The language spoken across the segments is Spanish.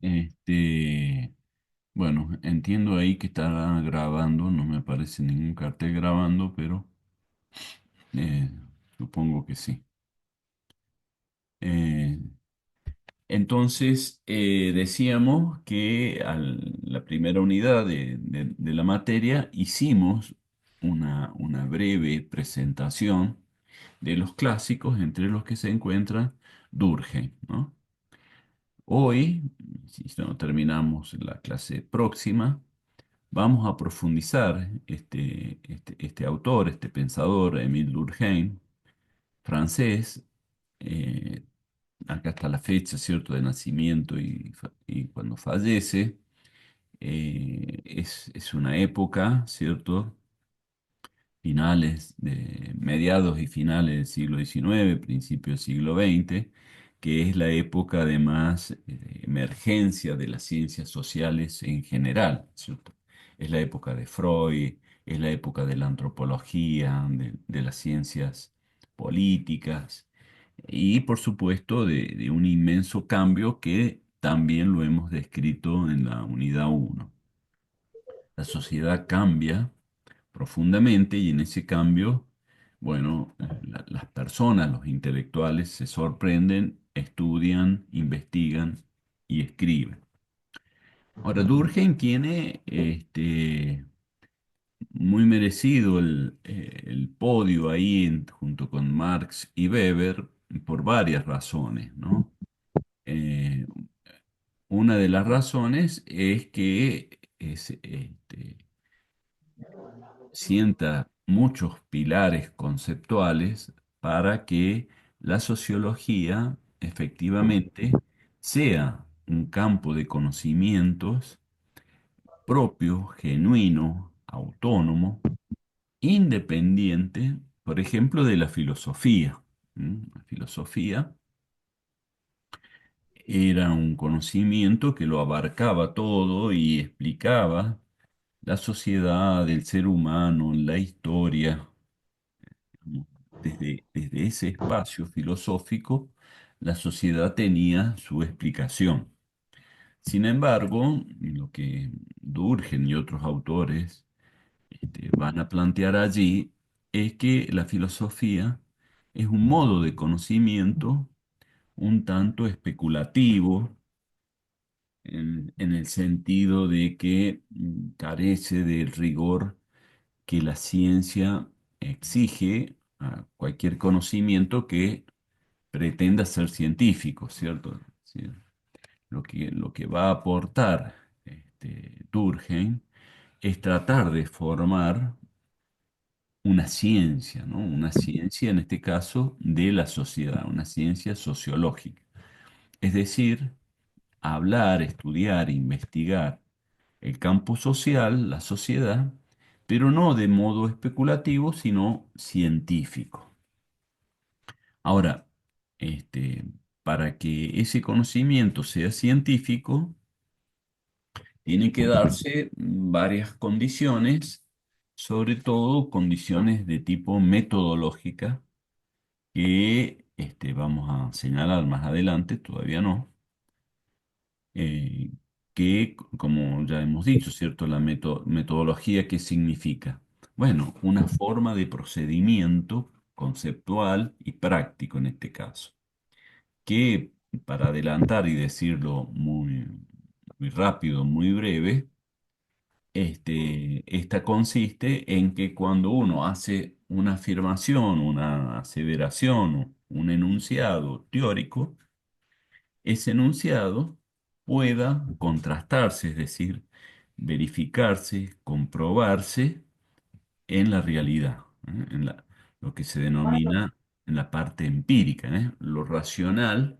Este, bueno, entiendo ahí que está grabando, no me aparece ningún cartel grabando, pero eh, supongo que sí. Eh, decíamos que la primera unidad de la materia hicimos una breve presentación de los clásicos, entre los que se encuentra Durkheim, ¿no? Hoy, si no terminamos la clase próxima, vamos a profundizar este autor, este pensador, Émile Durkheim, francés. eh, Acá está la fecha, ¿cierto?, de nacimiento y cuando fallece. Es una época, ¿cierto?, mediados y finales del siglo XIX, principio del siglo XX, que es la época de más emergencia de las ciencias sociales en general, ¿cierto? Es la época de Freud, es la época de la antropología, de las ciencias políticas y, por supuesto, de un inmenso cambio que también lo hemos descrito en la unidad uno. La sociedad cambia profundamente y en ese cambio, bueno, las personas, los intelectuales se sorprenden, estudian, investigan y escriben. Ahora, Durkheim tiene muy merecido el podio ahí junto con Marx y Weber por varias razones, ¿no? Eh, una de las razones es que sienta muchos pilares conceptuales para que la sociología efectivamente sea un campo de conocimientos propio, genuino, autónomo, independiente, por ejemplo, de la filosofía. La filosofía era un conocimiento que lo abarcaba todo y explicaba la sociedad, el ser humano, la historia. Desde ese espacio filosófico, la sociedad tenía su explicación. Sin embargo, lo que Durkheim y otros autores van a plantear allí es que la filosofía es un modo de conocimiento un tanto especulativo, en el sentido de que carece del rigor que la ciencia exige a cualquier conocimiento que pretenda ser científico, ¿cierto? Es decir, lo que va a aportar Durkheim es tratar de formar una ciencia, ¿no? Una ciencia, en este caso, de la sociedad, una ciencia sociológica. Es decir, hablar, estudiar, investigar el campo social, la sociedad, pero no de modo especulativo, sino científico. Ahora, este, para que ese conocimiento sea científico, tienen que darse varias condiciones, sobre todo condiciones de tipo metodológica, que vamos a señalar más adelante, todavía no, eh, que, como ya hemos dicho, ¿cierto? La metodología, ¿qué significa? Bueno, una forma de procedimiento conceptual y práctico en este caso, que para adelantar y decirlo muy rápido, muy breve, esta consiste en que cuando uno hace una afirmación, una aseveración, un enunciado teórico, ese enunciado pueda contrastarse, es decir, verificarse, comprobarse en la realidad, lo que se denomina en la parte empírica, ¿eh? Lo racional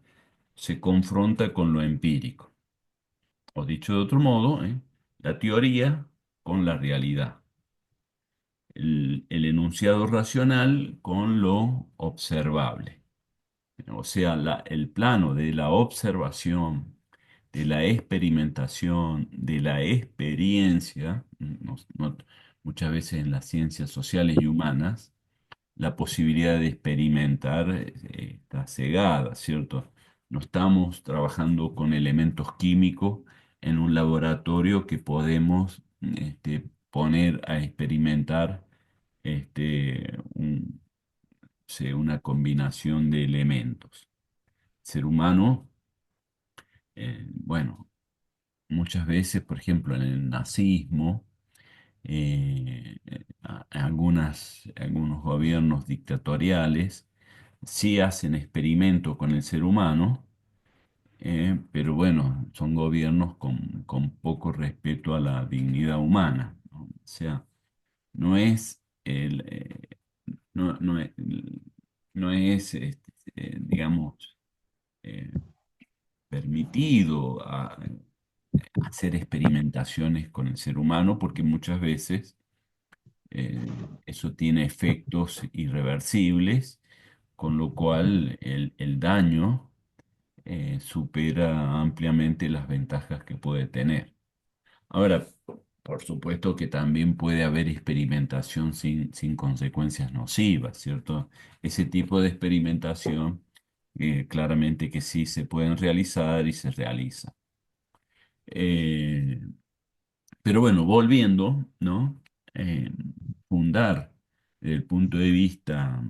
se confronta con lo empírico. O dicho de otro modo, la teoría con la realidad. El enunciado racional con lo observable. O sea, el plano de la observación, de la experimentación, de la experiencia, muchas veces en las ciencias sociales y humanas, la posibilidad de experimentar está cegada, ¿cierto? No estamos trabajando con elementos químicos en un laboratorio que podemos poner a experimentar una combinación de elementos. El ser humano, bueno, muchas veces, por ejemplo, en el nazismo, algunos gobiernos dictatoriales sí hacen experimentos con el ser humano, pero bueno, son gobiernos con poco respeto a la dignidad humana, ¿no? O sea, no es no, no es, digamos, eh, permitido hacer experimentaciones con el ser humano porque muchas veces eso tiene efectos irreversibles, con lo cual el daño supera ampliamente las ventajas que puede tener. Ahora, por supuesto que también puede haber experimentación sin consecuencias nocivas, ¿cierto? Ese tipo de experimentación, claramente que sí se pueden realizar y se realiza. Eh, pero bueno, volviendo, ¿no? Eh, Fundar desde el punto de vista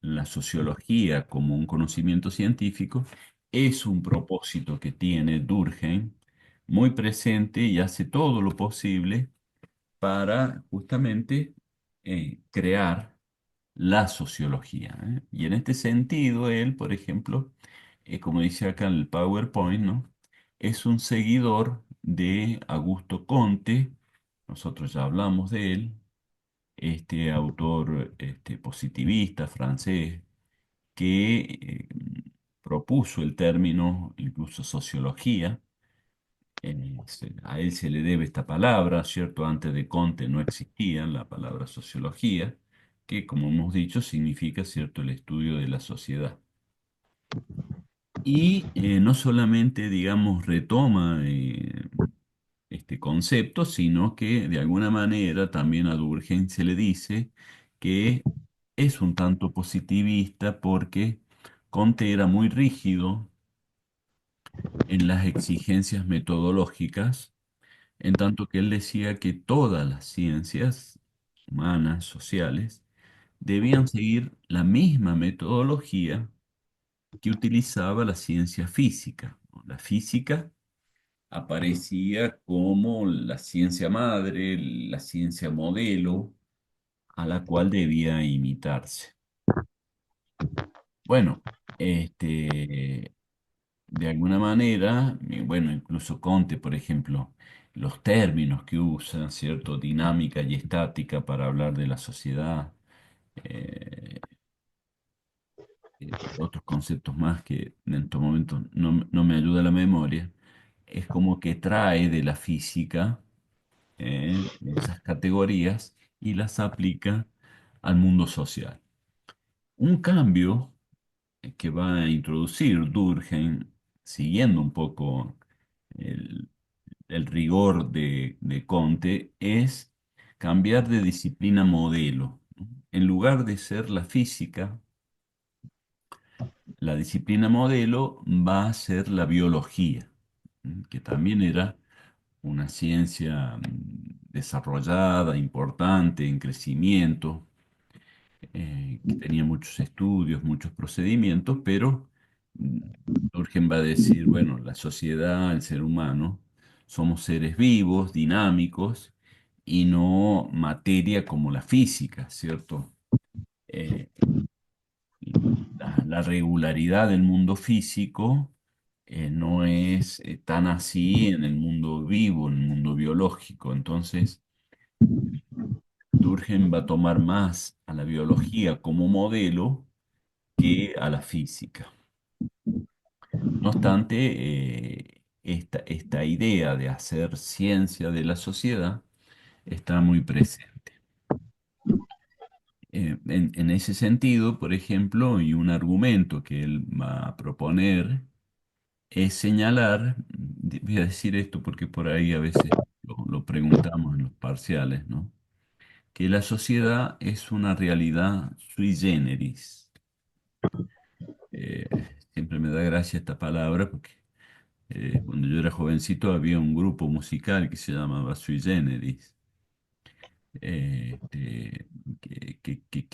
la sociología como un conocimiento científico es un propósito que tiene Durkheim muy presente y hace todo lo posible para justamente crear la sociología, ¿eh? Y en este sentido, él, por ejemplo, como dice acá en el PowerPoint, ¿no? Es un seguidor de Augusto Comte, nosotros ya hablamos de él, este autor positivista francés que propuso el término, incluso sociología. A él se le debe esta palabra, ¿cierto? Antes de Comte no existía la palabra sociología, que como hemos dicho significa, ¿cierto?, el estudio de la sociedad. Y no solamente, digamos, retoma este concepto, sino que de alguna manera también a Durkheim se le dice que es un tanto positivista porque Comte era muy rígido en las exigencias metodológicas, en tanto que él decía que todas las ciencias humanas, sociales, debían seguir la misma metodología que utilizaba la ciencia física, ¿no? La física aparecía como la ciencia madre, la ciencia modelo, a la cual debía imitarse. Bueno, de alguna manera, bueno, incluso Conte, por ejemplo, los términos que usa, ¿cierto? Dinámica y estática para hablar de la sociedad, eh, otros conceptos más que en estos momentos no me ayuda la memoria, es como que trae de la física esas categorías y las aplica al mundo social. Un cambio que va a introducir Durkheim, siguiendo un poco el, el rigor de Comte, es cambiar de disciplina modelo, ¿no? En lugar de ser la física, la disciplina modelo va a ser la biología, que también era una ciencia desarrollada, importante, en crecimiento, que tenía muchos estudios, muchos procedimientos, pero mm, Durkheim va a decir, bueno, la sociedad, el ser humano, somos seres vivos, dinámicos, y no materia como la física, ¿cierto? Eh, la regularidad del mundo físico no es tan así en el mundo vivo, en el mundo biológico. Entonces, Durkheim va a tomar más a la biología como modelo que a la física. No obstante, esta idea de hacer ciencia de la sociedad está muy presente. En ese sentido, por ejemplo, y un argumento que él va a proponer es señalar, voy a decir esto porque por ahí a veces lo preguntamos en los parciales, ¿no? Que la sociedad es una realidad sui generis. siempre me da gracia esta palabra porque cuando yo era jovencito había un grupo musical que se llamaba Sui Generis, que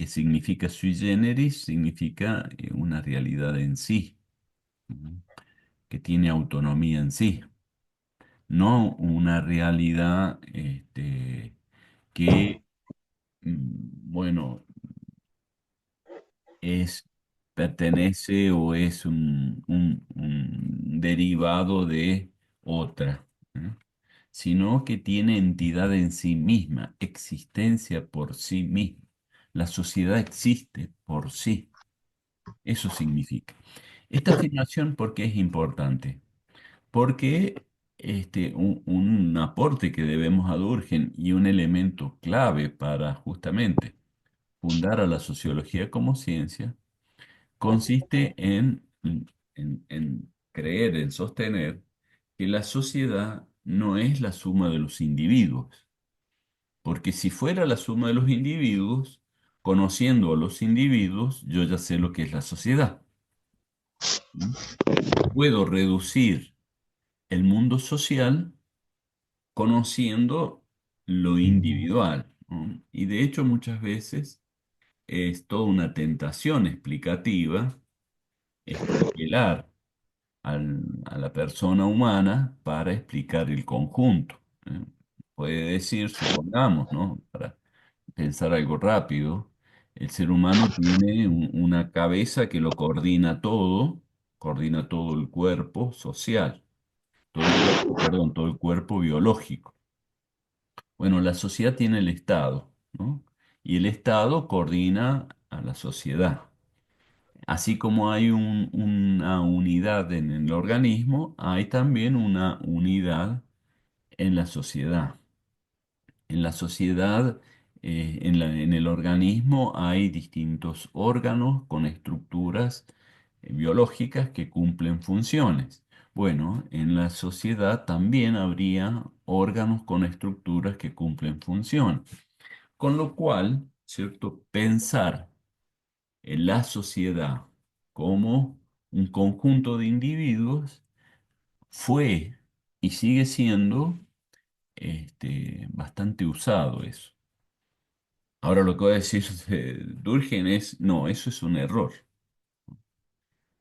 significa sui generis, significa una realidad en sí, ¿no? Que tiene autonomía en sí, no una realidad que, bueno, es, pertenece o es un derivado de otra, ¿eh? Sino que tiene entidad en sí misma, existencia por sí misma. La sociedad existe por sí. Eso significa. Esta afirmación, ¿por qué es importante? Porque un aporte que debemos a Durkheim y un elemento clave para justamente fundar a la sociología como ciencia consiste en creer, en sostener que la sociedad no es la suma de los individuos, porque si fuera la suma de los individuos, conociendo a los individuos, yo ya sé lo que es la sociedad. ¿Mm? Puedo reducir el mundo social conociendo lo individual, ¿no? Y de hecho muchas veces es toda una tentación explicativa extrapolar a la persona humana para explicar el conjunto, ¿eh? Puede decir, supongamos, ¿no? Para pensar algo rápido, el ser humano tiene una cabeza que lo coordina todo el cuerpo social, todo el cuerpo, perdón, todo el cuerpo biológico. Bueno, la sociedad tiene el Estado, ¿no? Y el Estado coordina a la sociedad. Así como hay una unidad en el organismo, hay también una unidad en la sociedad. En la sociedad, en el organismo hay distintos órganos con estructuras biológicas que cumplen funciones. Bueno, en la sociedad también habría órganos con estructuras que cumplen funciones. Con lo cual, ¿cierto? Pensar en la sociedad como un conjunto de individuos fue y sigue siendo bastante usado eso. Ahora lo que voy a decir de Durkheim es, no, eso es un error.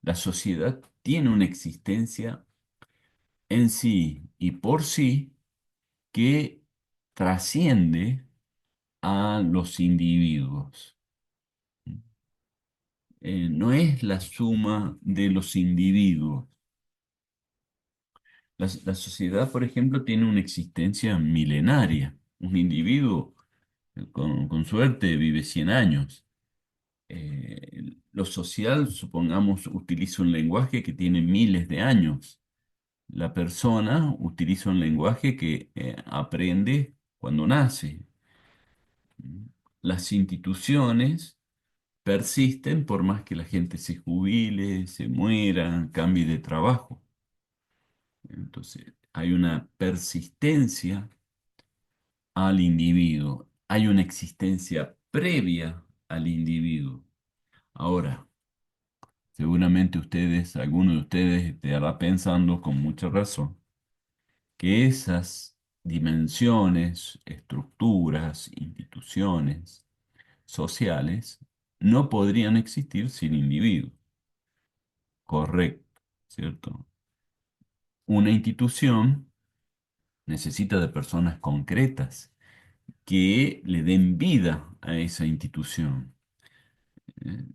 La sociedad tiene una existencia en sí y por sí que trasciende a los individuos. No es la suma de los individuos. La sociedad, por ejemplo, tiene una existencia milenaria. Un individuo, con suerte, vive 100 años. Lo social, supongamos, utiliza un lenguaje que tiene miles de años. La persona utiliza un lenguaje que aprende cuando nace. Las instituciones persisten por más que la gente se jubile, se muera, cambie de trabajo. Entonces, hay una persistencia al individuo, hay una existencia previa al individuo. Ahora, seguramente ustedes, alguno de ustedes estará pensando con mucha razón que esas dimensiones, estructuras, instituciones sociales no podrían existir sin individuos. Correcto, ¿cierto? Una institución necesita de personas concretas que le den vida a esa institución. Eh,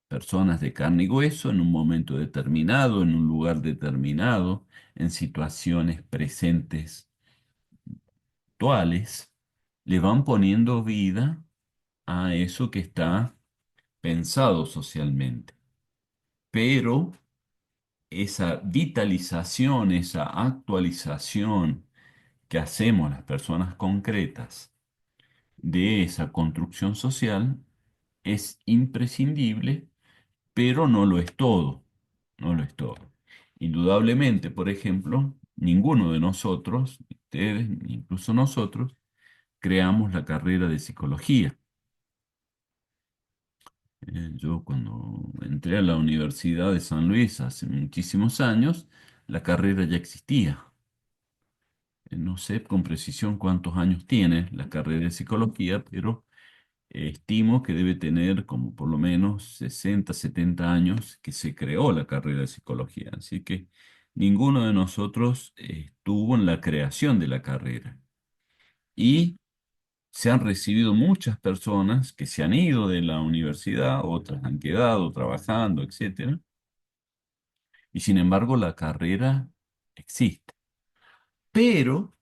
Personas de carne y hueso en un momento determinado, en un lugar determinado, en situaciones presentes, actuales, le van poniendo vida a eso que está pensado socialmente. Pero esa vitalización, esa actualización que hacemos las personas concretas de esa construcción social es imprescindible, pero no lo es todo, no lo es todo. Indudablemente, por ejemplo, ninguno de nosotros, ustedes, incluso nosotros, creamos la carrera de psicología. Yo cuando entré a la Universidad de San Luis hace muchísimos años, la carrera ya existía. No sé con precisión cuántos años tiene la carrera de psicología, pero estimo que debe tener como por lo menos 60, 70 años que se creó la carrera de psicología. Así que ninguno de nosotros estuvo en la creación de la carrera. Y se han recibido muchas personas que se han ido de la universidad, otras han quedado trabajando, etcétera. Y sin embargo, la carrera existe. Pero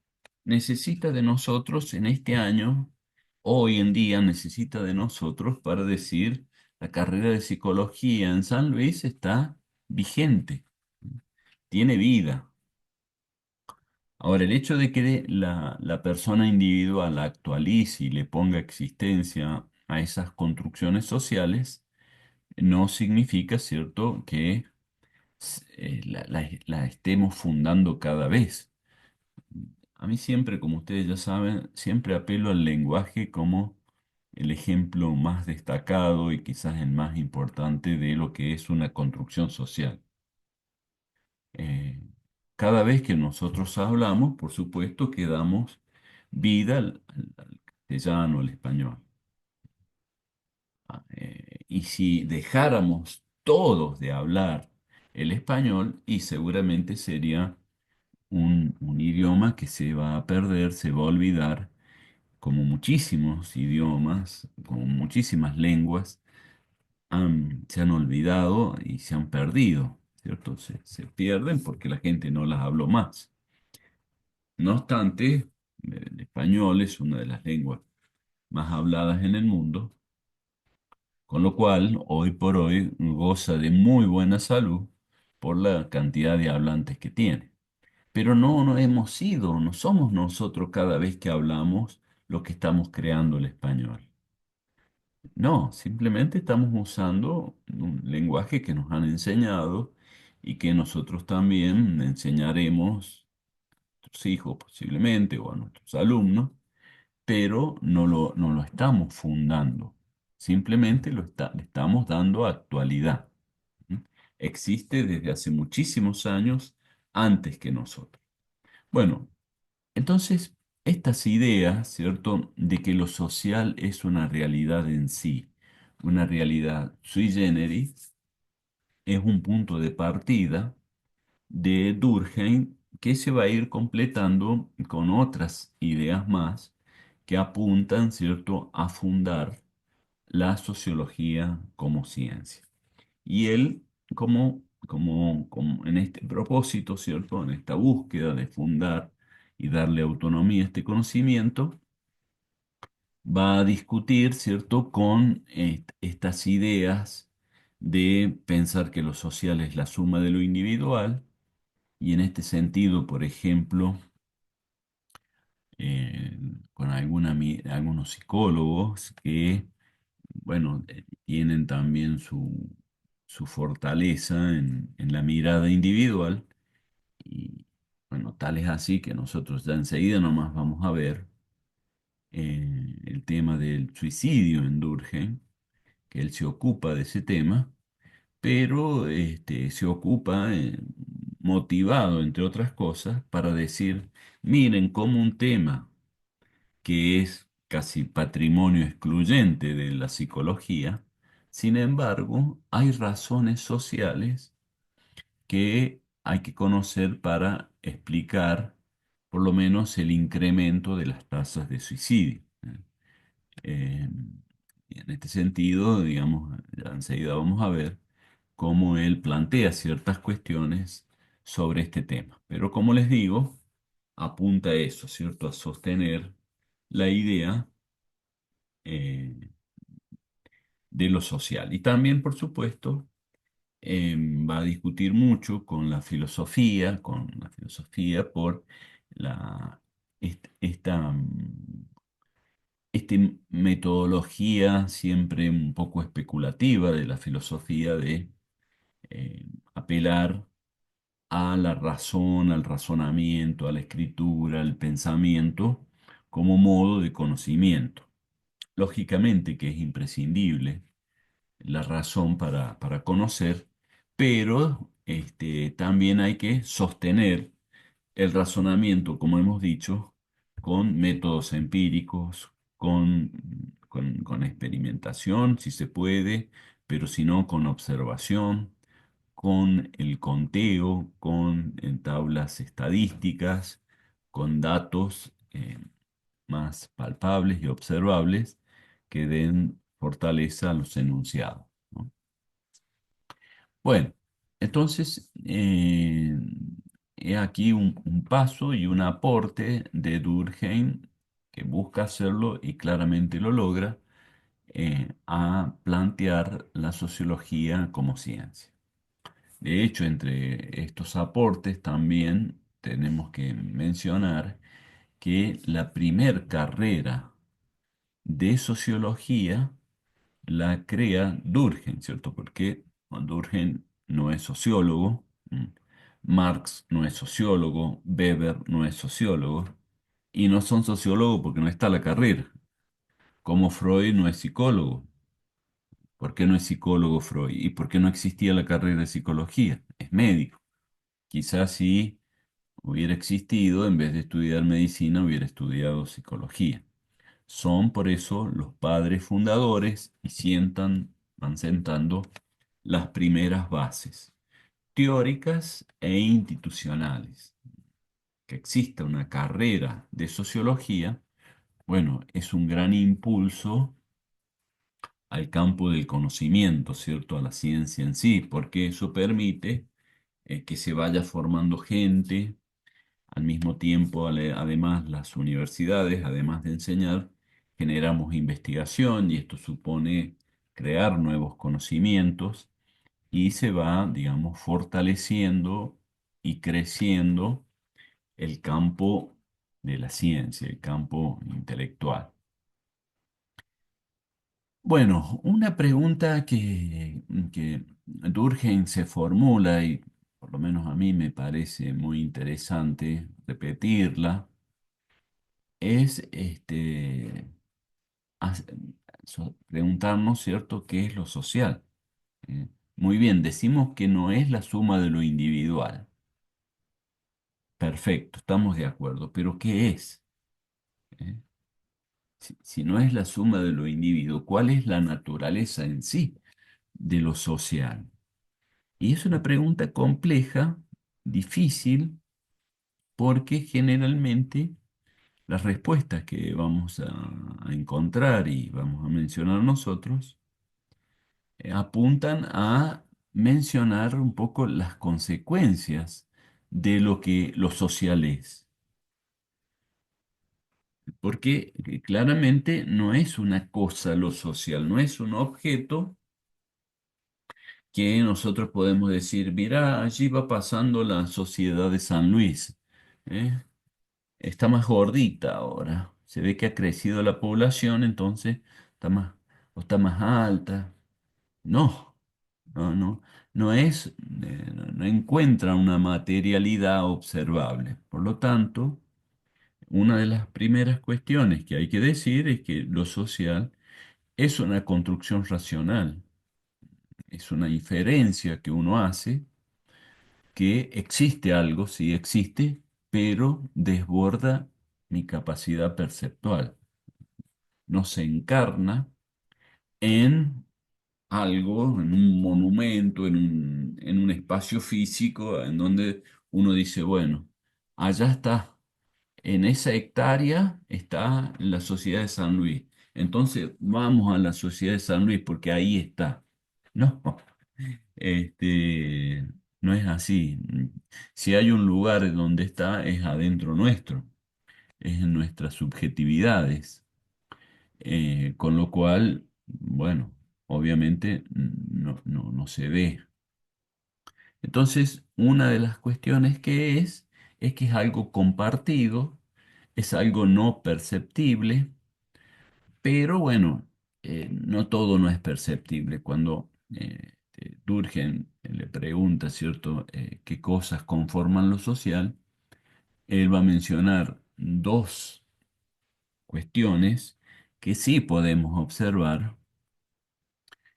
necesita de nosotros en este año, hoy en día necesita de nosotros para decir, la carrera de psicología en San Luis está vigente, tiene vida. Ahora, el hecho de que la persona individual actualice y le ponga existencia a esas construcciones sociales, no significa, ¿cierto?, que la estemos fundando cada vez. A mí siempre, como ustedes ya saben, siempre apelo al lenguaje como el ejemplo más destacado y quizás el más importante de lo que es una construcción social. Eh, Cada vez que nosotros hablamos, por supuesto que damos vida al castellano, al español. Y si dejáramos todos de hablar el español, y seguramente sería un idioma que se va a perder, se va a olvidar, como muchísimos idiomas, como muchísimas lenguas, se han olvidado y se han perdido, ¿cierto? Se pierden porque la gente no las habló más. No obstante, el español es una de las lenguas más habladas en el mundo, con lo cual hoy por hoy goza de muy buena salud por la cantidad de hablantes que tiene. Pero no hemos sido, no somos nosotros cada vez que hablamos lo que estamos creando el español. No, simplemente estamos usando un lenguaje que nos han enseñado y que nosotros también enseñaremos a nuestros hijos posiblemente o a nuestros alumnos, pero no lo estamos fundando. Simplemente le estamos dando actualidad. ¿Mm? Existe desde hace muchísimos años antes que nosotros. Bueno, entonces, estas ideas, ¿cierto?, de que lo social es una realidad en sí, una realidad sui generis, es un punto de partida de Durkheim que se va a ir completando con otras ideas más que apuntan, ¿cierto?, a fundar la sociología como ciencia. Y él, como en este propósito, ¿cierto? En esta búsqueda de fundar y darle autonomía a este conocimiento, va a discutir, ¿cierto?, con estas ideas de pensar que lo social es la suma de lo individual, y en este sentido, por ejemplo, eh, con algunos psicólogos que, bueno, tienen también su fortaleza en la mirada individual. Y bueno, tal es así que nosotros ya enseguida nomás vamos a ver el tema del suicidio en Durkheim, que él se ocupa de ese tema, pero se ocupa motivado, entre otras cosas, para decir, miren cómo un tema que es casi patrimonio excluyente de la psicología, sin embargo, hay razones sociales que hay que conocer para explicar por lo menos el incremento de las tasas de suicidio. Eh, y en este sentido, digamos, ya enseguida vamos a ver cómo él plantea ciertas cuestiones sobre este tema. Pero como les digo, apunta a eso, ¿cierto? A sostener la idea eh, de lo social. Y también, por supuesto, va a discutir mucho con la filosofía por esta metodología siempre un poco especulativa de la filosofía de apelar a la razón, al razonamiento, a la escritura, al pensamiento como modo de conocimiento. Lógicamente que es imprescindible la razón para conocer, pero también hay que sostener el razonamiento, como hemos dicho, con métodos empíricos, con experimentación, si se puede, pero si no, con observación, con el conteo, con tablas estadísticas, con datos más palpables y observables que den fortaleza a los enunciados, ¿no? Bueno, entonces, he aquí un paso y un aporte de Durkheim que busca hacerlo y claramente lo logra, a plantear la sociología como ciencia. De hecho, entre estos aportes también tenemos que mencionar que la primer carrera de sociología la crea Durkheim, ¿cierto? Porque Durkheim no es sociólogo, Marx no es sociólogo, Weber no es sociólogo, y no son sociólogos porque no está la carrera, como Freud no es psicólogo. ¿Por qué no es psicólogo Freud? ¿Y por qué no existía la carrera de psicología? Es médico. Quizás si hubiera existido, en vez de estudiar medicina, hubiera estudiado psicología. Son por eso los padres fundadores y van sentando las primeras bases teóricas e institucionales. Que exista una carrera de sociología, bueno, es un gran impulso al campo del conocimiento, ¿cierto? A la ciencia en sí, porque eso permite que se vaya formando gente. Al mismo tiempo, además, las universidades, además de enseñar, generamos investigación y esto supone crear nuevos conocimientos y se va, digamos, fortaleciendo y creciendo el campo de la ciencia, el campo intelectual. Bueno, una pregunta que Durkheim se formula y por lo menos a mí me parece muy interesante repetirla es haz- preguntarnos, ¿cierto?, ¿qué es lo social? ¿Eh? Muy bien, decimos que no es la suma de lo individual. Perfecto, estamos de acuerdo, pero ¿qué es? ¿Eh? Si no es la suma de lo individuo, ¿cuál es la naturaleza en sí de lo social? Y es una pregunta compleja, difícil, porque generalmente las respuestas que vamos a encontrar y vamos a mencionar nosotros apuntan a mencionar un poco las consecuencias de lo que lo social es. Porque claramente no es una cosa lo social, no es un objeto que nosotros podemos decir, mira, allí va pasando la sociedad de San Luis. ¿Eh? Está más gordita ahora. Se ve que ha crecido la población, entonces está más, o está más alta. No, no, no es, no encuentra una materialidad observable. Por lo tanto, una de las primeras cuestiones que hay que decir es que lo social es una construcción racional, es una inferencia que uno hace que existe algo, sí existe, pero desborda mi capacidad perceptual. No se encarna en algo, en un monumento, en un espacio físico, en donde uno dice, bueno, allá está, en esa hectárea está la Sociedad de San Luis. Entonces vamos a la Sociedad de San Luis porque ahí está. No, este, no es así. Si hay un lugar donde está, es adentro nuestro, es en nuestras subjetividades. Con lo cual, bueno, obviamente no se ve. Entonces, una de las cuestiones es que es algo compartido, es algo no perceptible, pero bueno, no todo no es perceptible. Cuando Durkheim le pregunta, ¿cierto?, qué cosas conforman lo social, él va a mencionar dos cuestiones que sí podemos observar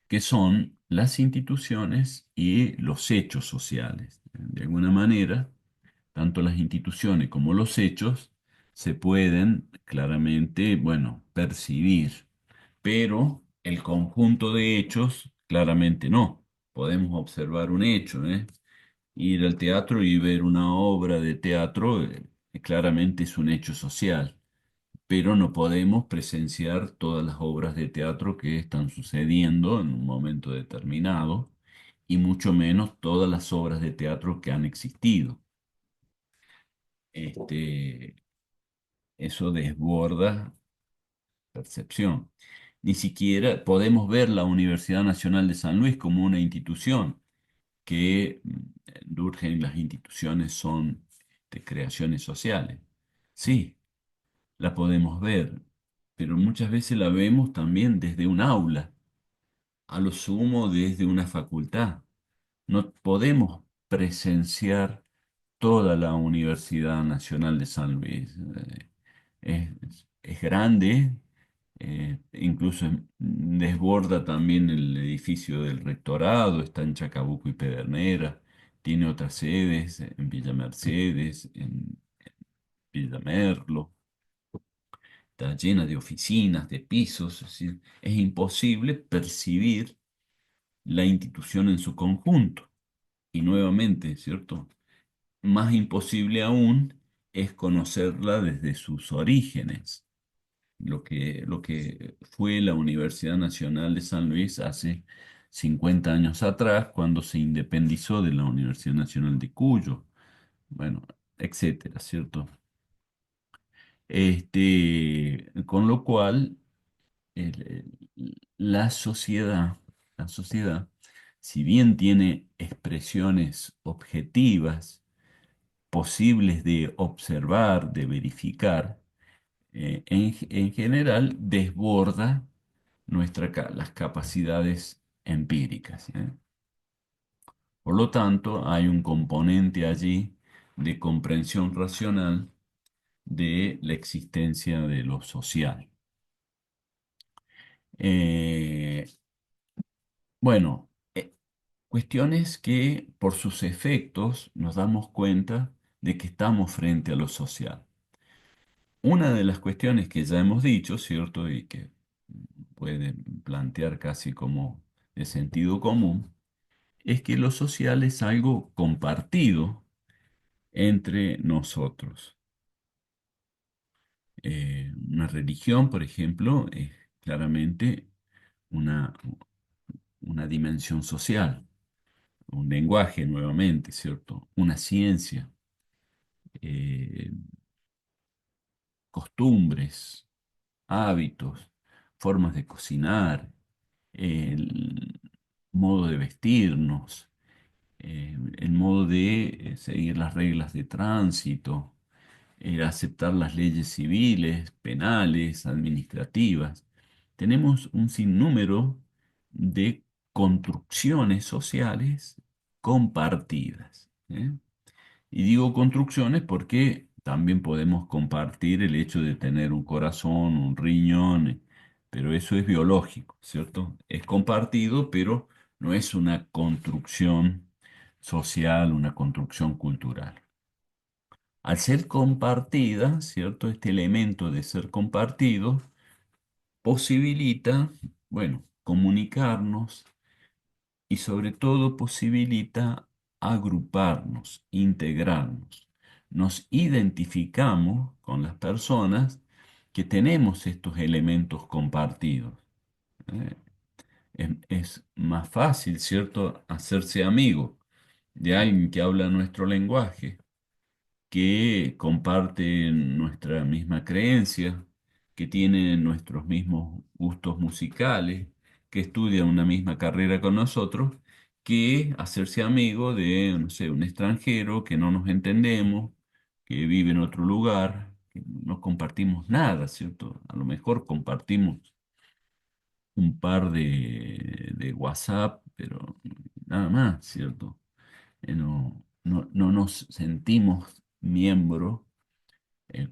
que son las instituciones y los hechos sociales. De alguna manera, tanto las instituciones como los hechos se pueden claramente, bueno, percibir, pero el conjunto de hechos claramente no. Podemos observar un hecho, ¿eh? Ir al teatro y ver una obra de teatro, claramente es un hecho social, pero no podemos presenciar todas las obras de teatro que están sucediendo en un momento determinado, y mucho menos todas las obras de teatro que han existido. Este, eso desborda percepción. Ni siquiera podemos ver la Universidad Nacional de San Luis como una institución que Durkheim, las instituciones son creaciones sociales. Sí, la podemos ver, pero muchas veces la vemos también desde un aula, a lo sumo desde una facultad. No podemos presenciar toda la Universidad Nacional de San Luis. Es grande, incluso desborda también el edificio del rectorado, está en Chacabuco y Pedernera, tiene otras sedes en Villa Mercedes, en Villa Merlo, está llena de oficinas, de pisos, es decir, es imposible percibir la institución en su conjunto. Y nuevamente, ¿cierto? Más imposible aún es conocerla desde sus orígenes, lo que fue la Universidad Nacional de San Luis hace 50 años atrás, cuando se independizó de la Universidad Nacional de Cuyo, bueno, etcétera, ¿cierto? Con lo cual, la sociedad, la sociedad, si bien tiene expresiones objetivas, posibles de observar, de verificar, en general desborda las capacidades empíricas, ¿eh? Por lo tanto, hay un componente allí de comprensión racional de la existencia de lo social. Eh, bueno, cuestiones que por sus efectos nos damos cuenta de que estamos frente a lo social. Una de las cuestiones que ya hemos dicho, ¿cierto? Y que puede plantear casi como de sentido común, es que lo social es algo compartido entre nosotros. Una religión, por ejemplo, es claramente una, una dimensión social, un lenguaje nuevamente, ¿cierto? Una ciencia, eh, costumbres, hábitos, formas de cocinar, el modo de vestirnos, el modo de seguir las reglas de tránsito, aceptar las leyes civiles, penales, administrativas. Tenemos un sinnúmero de construcciones sociales compartidas, ¿eh? Y digo construcciones porque también podemos compartir el hecho de tener un corazón, un riñón, pero eso es biológico, ¿cierto? Es compartido, pero no es una construcción social, una construcción cultural. Al ser compartida, ¿cierto? Este elemento de ser compartido posibilita, bueno, comunicarnos y sobre todo posibilita agruparnos, integrarnos. Nos identificamos con las personas que tenemos estos elementos compartidos, ¿eh? Es más fácil, ¿cierto?, hacerse amigo de alguien que habla nuestro lenguaje, que comparte nuestra misma creencia, que tiene nuestros mismos gustos musicales, que estudia una misma carrera con nosotros, que hacerse amigo de, no sé, un extranjero que no nos entendemos, que vive en otro lugar, que no compartimos nada, ¿cierto? A lo mejor compartimos un par de WhatsApp, pero nada más, ¿cierto? No nos sentimos miembros, eh,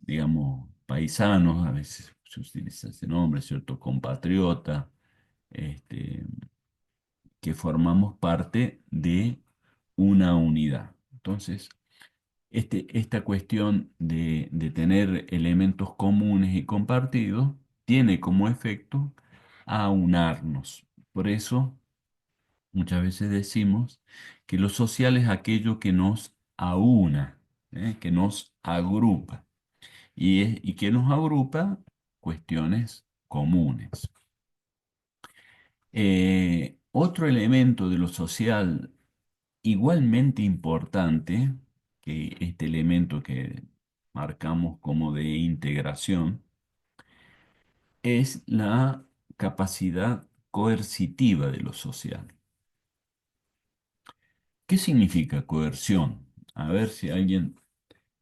digamos, paisanos, a veces se utiliza ese nombre, ¿cierto? Compatriota, este, que formamos parte de una unidad. Entonces, esta cuestión de tener elementos comunes y compartidos tiene como efecto aunarnos. Por eso, muchas veces decimos que lo social es aquello que nos aúna, que nos agrupa. Y que nos agrupa cuestiones comunes. Otro elemento de lo social igualmente importante, que este elemento que marcamos como de integración, es la capacidad coercitiva de lo social. ¿Qué significa coerción? A ver si alguien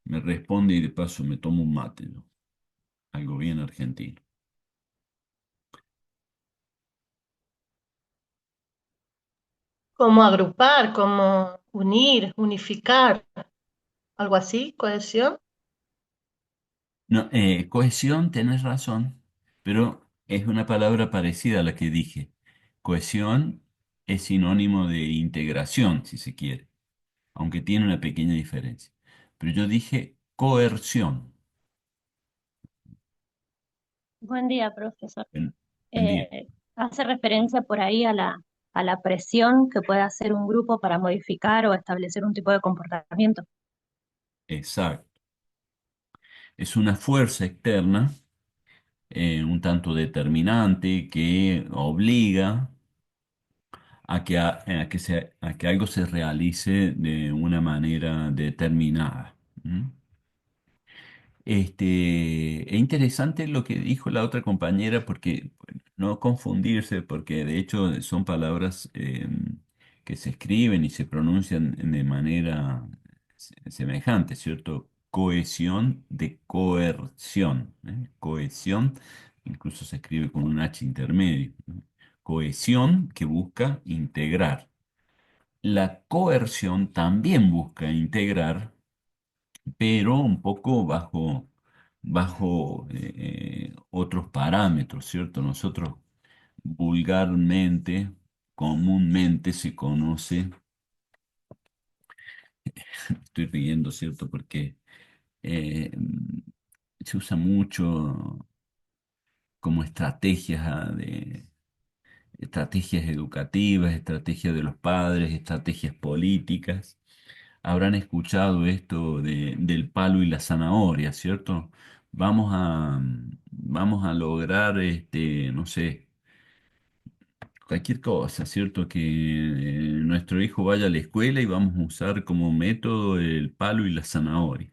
me responde y de paso me tomo un mate, ¿no? Algo bien argentino. Como agrupar, como unir, unificar, algo así, cohesión. No, cohesión, tenés razón, pero es una palabra parecida a la que dije. Cohesión es sinónimo de integración, si se quiere, aunque tiene una pequeña diferencia. Pero yo dije coerción. Buen día, profesor. Buen día. Hace referencia por ahí a la presión que puede hacer un grupo para modificar o establecer un tipo de comportamiento. Exacto. Es una fuerza externa, un tanto determinante, que obliga a que algo se realice de una manera determinada. ¿M? Es interesante lo que dijo la otra compañera, porque bueno, no confundirse, porque de hecho son palabras que se escriben y se pronuncian de manera semejante, ¿cierto? Cohesión de coerción, ¿eh? Cohesión, incluso se escribe con un H intermedio, ¿no? Cohesión que busca integrar. La coerción también busca integrar, pero un poco bajo otros parámetros, ¿cierto? Nosotros vulgarmente, comúnmente se conoce, estoy riendo, ¿cierto? Porque eh, se usa mucho como estrategias estrategias educativas, estrategias de los padres, estrategias políticas. Habrán escuchado esto del palo y la zanahoria, ¿cierto? Vamos a lograr, no sé, cualquier cosa, ¿cierto? Que nuestro hijo vaya a la escuela y vamos a usar como método el palo y la zanahoria.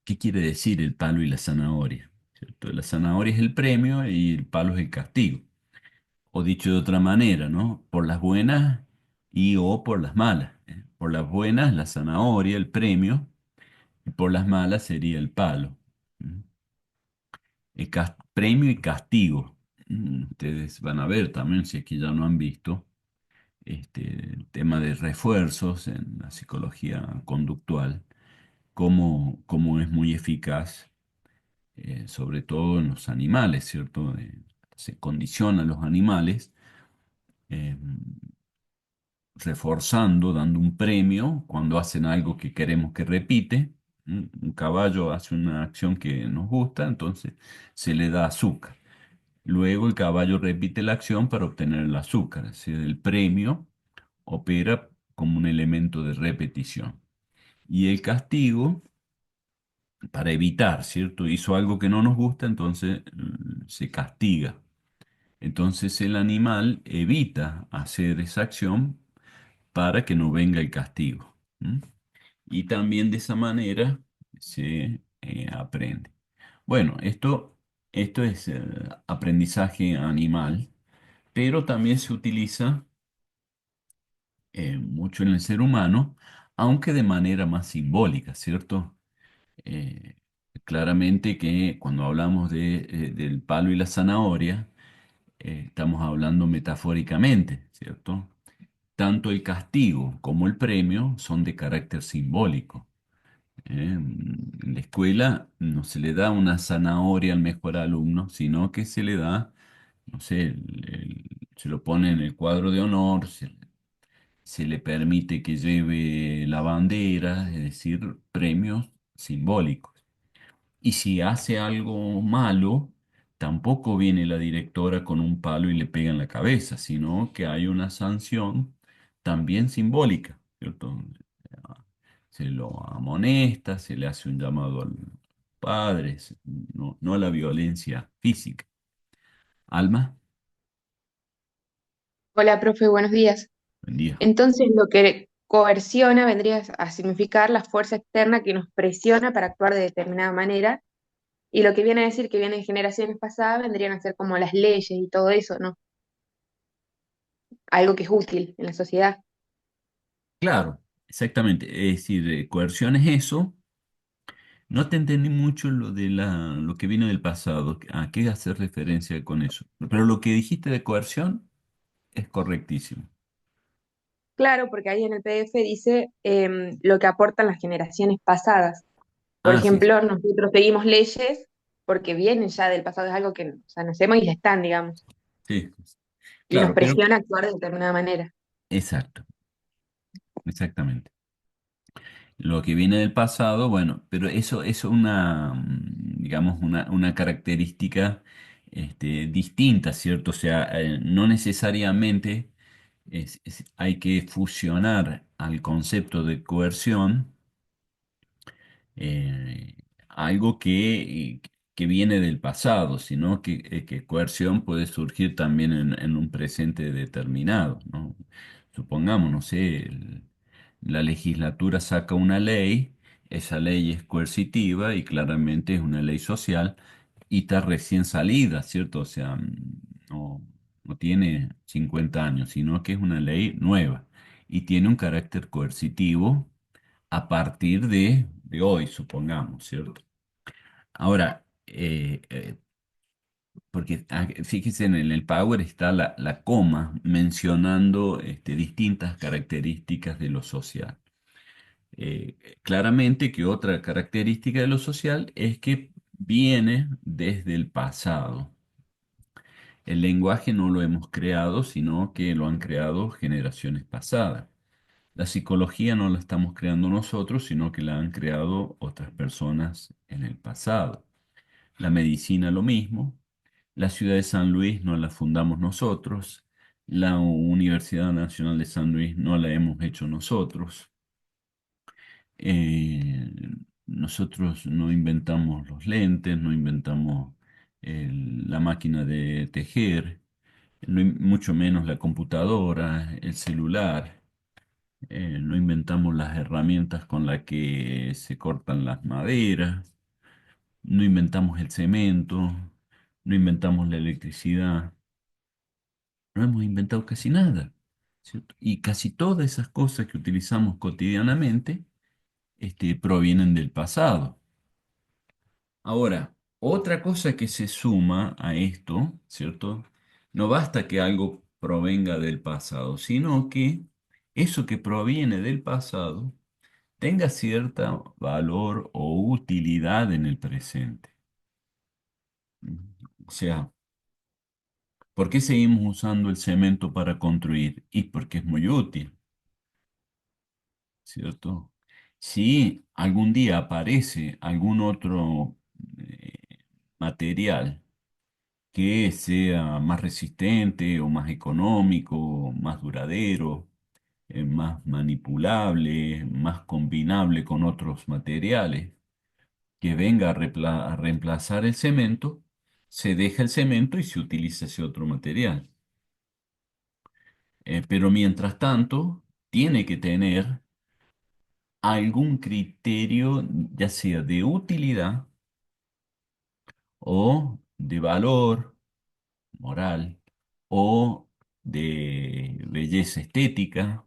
¿Qué quiere decir el palo y la zanahoria? ¿Cierto? La zanahoria es el premio y el palo es el castigo. O dicho de otra manera, ¿no? Por las buenas y o por las malas. Por las buenas, la zanahoria, el premio, y por las malas sería el palo. ¿Mm? Premio y castigo. Ustedes van a ver también, si aquí ya no han visto, el tema de refuerzos en la psicología conductual, cómo es muy eficaz, sobre todo en los animales, ¿cierto? Se condiciona a los animales. eh, Reforzando, dando un premio cuando hacen algo que queremos que repite. Un caballo hace una acción que nos gusta, entonces se le da azúcar. Luego el caballo repite la acción para obtener el azúcar. Es decir, el premio opera como un elemento de repetición. Y el castigo, para evitar, ¿cierto? Hizo algo que no nos gusta, entonces se castiga. Entonces el animal evita hacer esa acción para que no venga el castigo. ¿M? Y también de esa manera se aprende. Bueno, esto es aprendizaje animal, pero también se utiliza mucho en el ser humano, aunque de manera más simbólica, ¿cierto? Eh, Claramente que cuando hablamos del palo y la zanahoria, estamos hablando metafóricamente, ¿cierto? Tanto el castigo como el premio son de carácter simbólico. En la escuela no se le da una zanahoria al mejor alumno, sino que se le da no sé, se lo pone en el cuadro de honor, se le permite que lleve la bandera, es decir, premios simbólicos. Y si hace algo malo, tampoco viene la directora con un palo y le pega en la cabeza, sino que hay una sanción también simbólica, ¿cierto? Se lo amonesta, se le hace un llamado al padre, no a la violencia física. Alma, Hola, profe, buenos días. buen día. Entonces, lo que coerciona vendría a significar la fuerza externa que nos presiona para actuar de determinada manera, y lo que viene a decir que viene de generaciones pasadas vendrían a ser como las leyes y todo eso, ¿no? Algo que es útil en la sociedad. Claro, exactamente. Es decir, coerción es eso. No te entendí mucho lo que vino del pasado. ¿A qué hacer referencia con eso? Pero lo que dijiste de coerción es correctísimo. Claro, porque ahí en el PDF dice lo que aportan las generaciones pasadas. Por Ah, sí, ejemplo, nosotros seguimos leyes porque vienen ya del pasado, es algo que o sea, nacemos y ya están, digamos, sí, y nos claro, pero presiona a actuar de determinada manera. exacto, exactamente. Lo que viene del pasado, bueno, pero eso es una, digamos, una característica distinta, ¿cierto? O sea, no necesariamente hay que fusionar al concepto de coerción eh, algo que viene del pasado, sino que coerción puede surgir también en un presente determinado, ¿no? Supongamos, no sé, la legislatura saca una ley, esa ley es coercitiva y claramente es una ley social y está recién salida, ¿cierto? O sea, no, no tiene 50 años, sino que es una ley nueva y tiene un carácter coercitivo a partir de hoy, supongamos, ¿cierto? Ahora, porque fíjese en el Power está la coma mencionando distintas características de lo social. Claramente que otra característica de lo social es que viene desde el pasado. El lenguaje no lo hemos creado, sino que lo han creado generaciones pasadas. La psicología no la estamos creando nosotros, sino que la han creado otras personas en el pasado. La medicina lo mismo. La ciudad de San Luis no la fundamos nosotros. La Universidad Nacional de San Luis no la hemos hecho nosotros. Eh, Nosotros no inventamos los lentes, no inventamos la máquina de tejer, mucho menos la computadora, el celular. No inventamos las herramientas con las que se cortan las maderas, no inventamos el cemento, no inventamos la electricidad, no hemos inventado casi nada, ¿cierto? Y casi todas esas cosas que utilizamos cotidianamente, provienen del pasado. Ahora, otra cosa que se suma a esto, ¿cierto? No basta que algo provenga del pasado, sino que eso que proviene del pasado tenga cierto valor o utilidad en el presente. O sea, ¿por qué seguimos usando el cemento para construir? Y porque es muy útil, ¿cierto? Si algún día aparece algún otro eh, material que sea más resistente o más económico, más duradero, más manipulable, más combinable con otros materiales, que venga a reemplazar el cemento, se deja el cemento y se utiliza ese otro material. Pero mientras tanto, tiene que tener algún criterio, ya sea de utilidad o de valor moral o de belleza estética.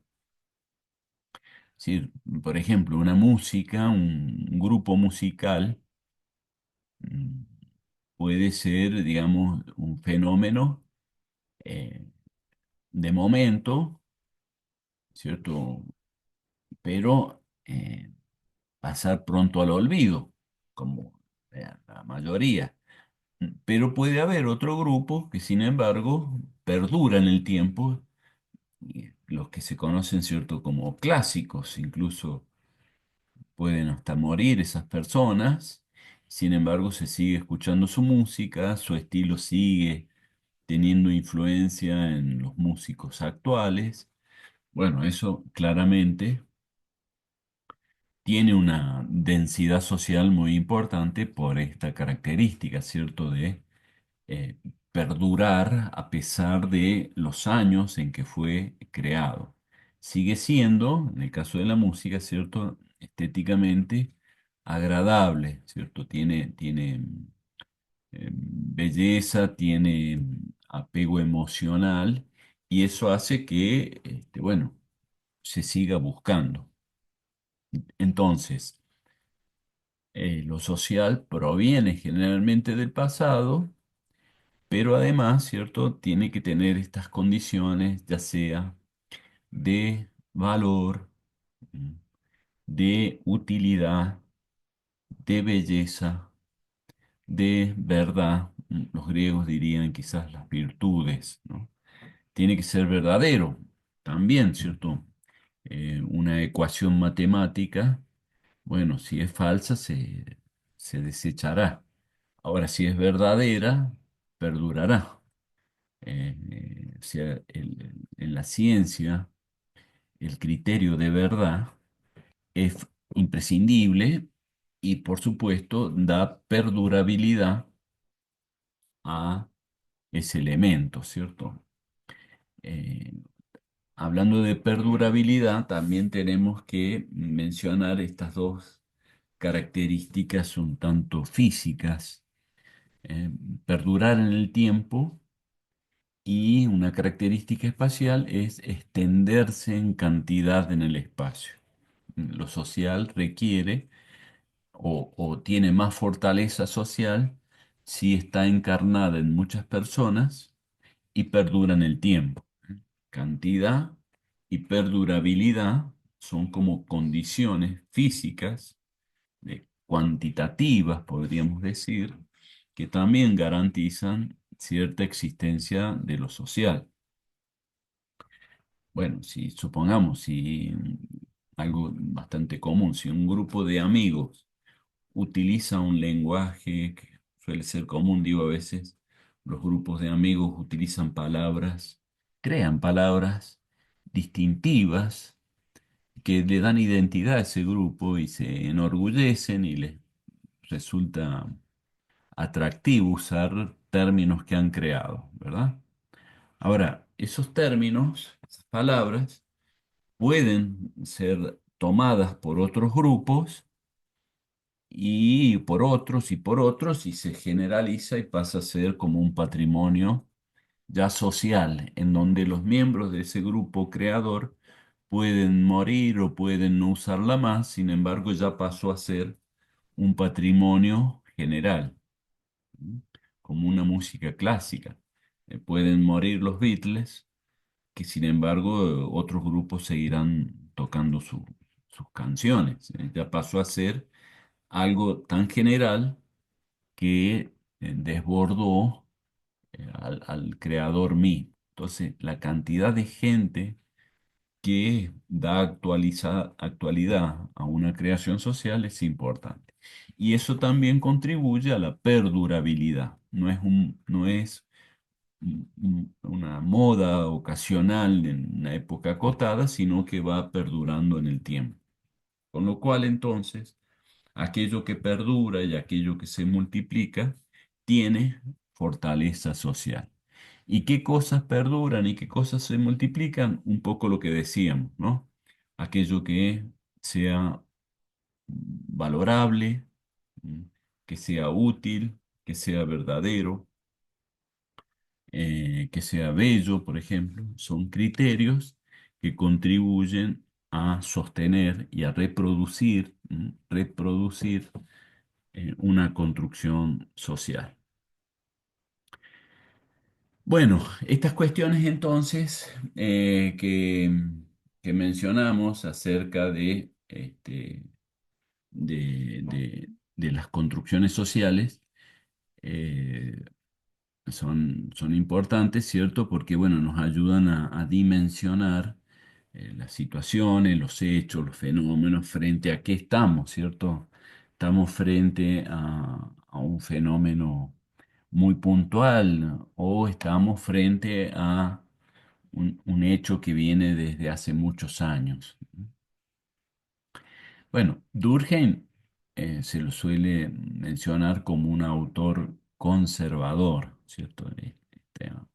Es decir, por ejemplo, una música, un grupo musical mm, puede ser, digamos, un fenómeno eh, de momento, ¿cierto? Pero pasar pronto al olvido, como la mayoría. Pero puede haber otro grupo que, sin embargo, perdura en el tiempo, y los que se conocen, ¿cierto?, como clásicos, incluso pueden hasta morir esas personas, sin embargo, se sigue escuchando su música, su estilo sigue teniendo influencia en los músicos actuales. Bueno, eso claramente tiene una densidad social muy importante por esta característica, ¿cierto?, de eh, perdurar a pesar de los años en que fue creado. Sigue siendo, en el caso de la música, ¿cierto?, estéticamente agradable, ¿cierto? Tiene belleza, tiene apego emocional y eso hace que, bueno, se siga buscando. Entonces, lo social proviene generalmente del pasado, pero además, ¿cierto? Tiene que tener estas condiciones, ya sea de valor, mm, de utilidad, de belleza, de verdad. Los griegos dirían quizás las virtudes, ¿no? Tiene que ser verdadero también, ¿cierto? Una ecuación matemática, bueno, si es falsa, se desechará. Ahora, si es verdadera, perdurará. O sea, en la ciencia, el criterio de verdad es imprescindible y, por supuesto, da perdurabilidad a ese elemento, ¿cierto? Eh, Hablando de perdurabilidad, también tenemos que mencionar estas dos características un tanto físicas. eh, Perdurar en el tiempo y una característica espacial es extenderse en cantidad en el espacio. Lo social requiere o tiene más fortaleza social si está encarnada en muchas personas y perdura en el tiempo. Cantidad y perdurabilidad son como condiciones físicas, cuantitativas, podríamos decir, que también garantizan cierta existencia de lo social. Bueno, si supongamos, si algo bastante común, si un grupo de amigos utiliza un lenguaje que suele ser común, digo, a veces los grupos de amigos utilizan palabras, crean palabras distintivas que le dan identidad a ese grupo y se enorgullecen y les resulta atractivo usar términos que han creado, ¿verdad? Ahora, esos términos, esas palabras, pueden ser tomadas por otros grupos y por otros y por otros y se generaliza y pasa a ser como un patrimonio ya social, en donde los miembros de ese grupo creador pueden morir o pueden no usarla más, sin embargo ya pasó a ser un patrimonio general, ¿m? Como una música clásica. Pueden morir los Beatles, que sin embargo otros grupos seguirán tocando sus canciones. Ya pasó a ser algo tan general que desbordó al creador mí. Entonces, la cantidad de gente que da actualidad a una creación social es importante. Y eso también contribuye a la perdurabilidad. No es una moda ocasional en una época acotada, sino que va perdurando en el tiempo. Con lo cual, entonces, aquello que perdura y aquello que se multiplica tiene fortaleza social. ¿Y qué cosas perduran y qué cosas se multiplican? Un poco lo que decíamos, ¿no? Aquello que sea valorable, mm, que sea útil, que sea verdadero, que sea bello, por ejemplo, son criterios que contribuyen a sostener y a reproducir una construcción social. Bueno, estas cuestiones entonces que mencionamos acerca de las construcciones sociales eh, son importantes, ¿cierto? Porque, bueno, nos ayudan a dimensionar las situaciones, los hechos, los fenómenos, frente a qué estamos, ¿cierto? Estamos frente a un fenómeno muy puntual o estamos frente a un hecho que viene desde hace muchos años. Bueno, Durkheim se lo suele mencionar como un autor conservador, ¿cierto? Esta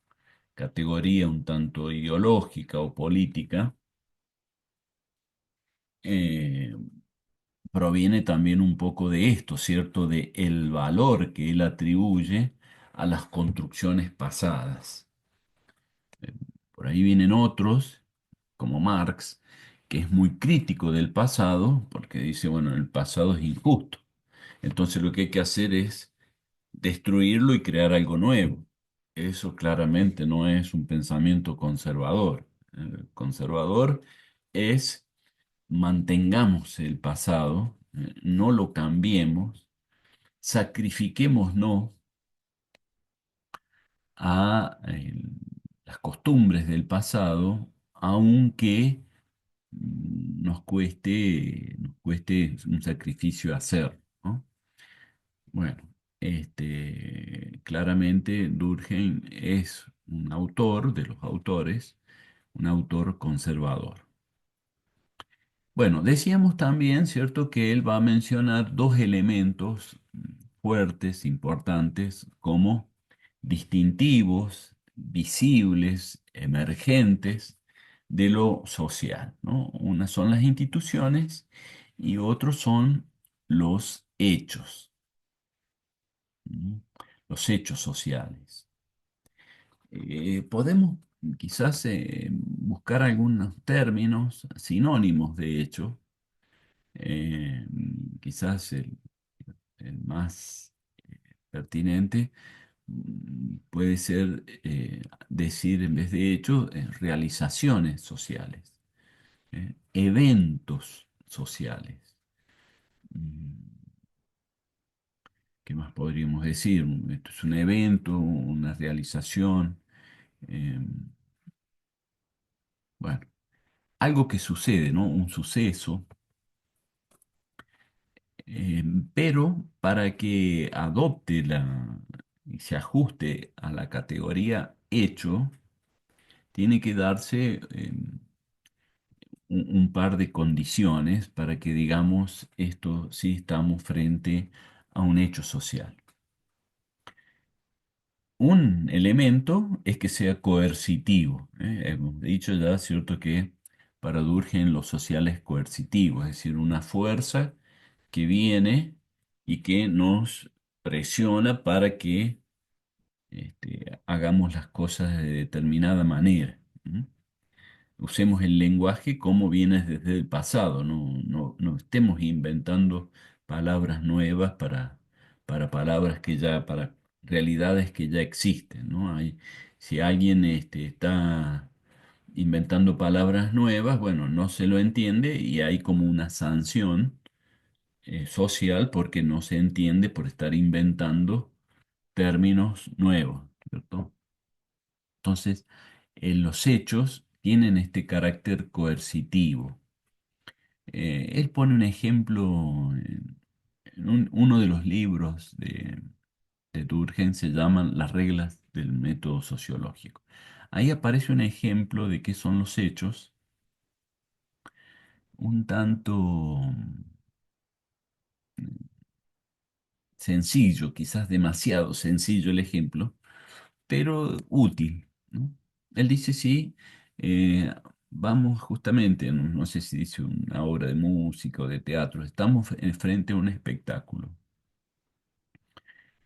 categoría un tanto ideológica o política eh, proviene también un poco de esto, ¿cierto? De el valor que él atribuye a las construcciones pasadas. Por ahí vienen otros, como Marx, que es muy crítico del pasado, porque dice, bueno, el pasado es injusto. Entonces lo que hay que hacer es destruirlo y crear algo nuevo. Eso claramente no es un pensamiento conservador. Conservador es mantengamos el pasado, no lo cambiemos, sacrifiquémonos a las costumbres del pasado, aunque nos cueste un sacrificio hacer, ¿no? Bueno, claramente Durkheim es un autor de los autores, un autor conservador. Bueno, decíamos también, ¿cierto?, que él va a mencionar dos elementos fuertes, importantes, como distintivos, visibles, emergentes de lo social, ¿no? Una son las instituciones y otros son los hechos, ¿no? Los hechos sociales. Podemos quizás buscar algunos términos sinónimos de hecho. Eh, Quizás el más pertinente puede ser decir en vez de hechos, realizaciones sociales, eventos sociales. Mm, ¿Qué más podríamos decir? Esto es un evento, una realización. eh, bueno, algo que sucede, ¿no? Un suceso. Eh, pero para que adopte y se ajuste a la categoría hecho, tiene que darse un par de condiciones para que digamos esto sí estamos frente a un hecho social. Un elemento es que sea coercitivo. Hemos dicho ya, cierto, que para Durkheim lo social es coercitivo, es decir, una fuerza que viene y que nos presiona para que hagamos las cosas de determinada manera. ¿M? Usemos el lenguaje como viene desde el pasado, no estemos inventando palabras nuevas para palabras que ya, para realidades que ya existen, ¿no? Si alguien está inventando palabras nuevas, bueno, no se lo entiende y hay como una sanción social porque no se entiende por estar inventando términos nuevos, ¿cierto? Entonces, los hechos tienen este carácter coercitivo. Él pone un ejemplo en uno de los libros de Durkheim, se llaman Las reglas del método sociológico. Ahí aparece un ejemplo de qué son los hechos, un tanto sencillo, quizás demasiado sencillo el ejemplo, pero útil, ¿no? Él dice, sí, eh, vamos justamente, no sé si dice una obra de música o de teatro, estamos frente a un espectáculo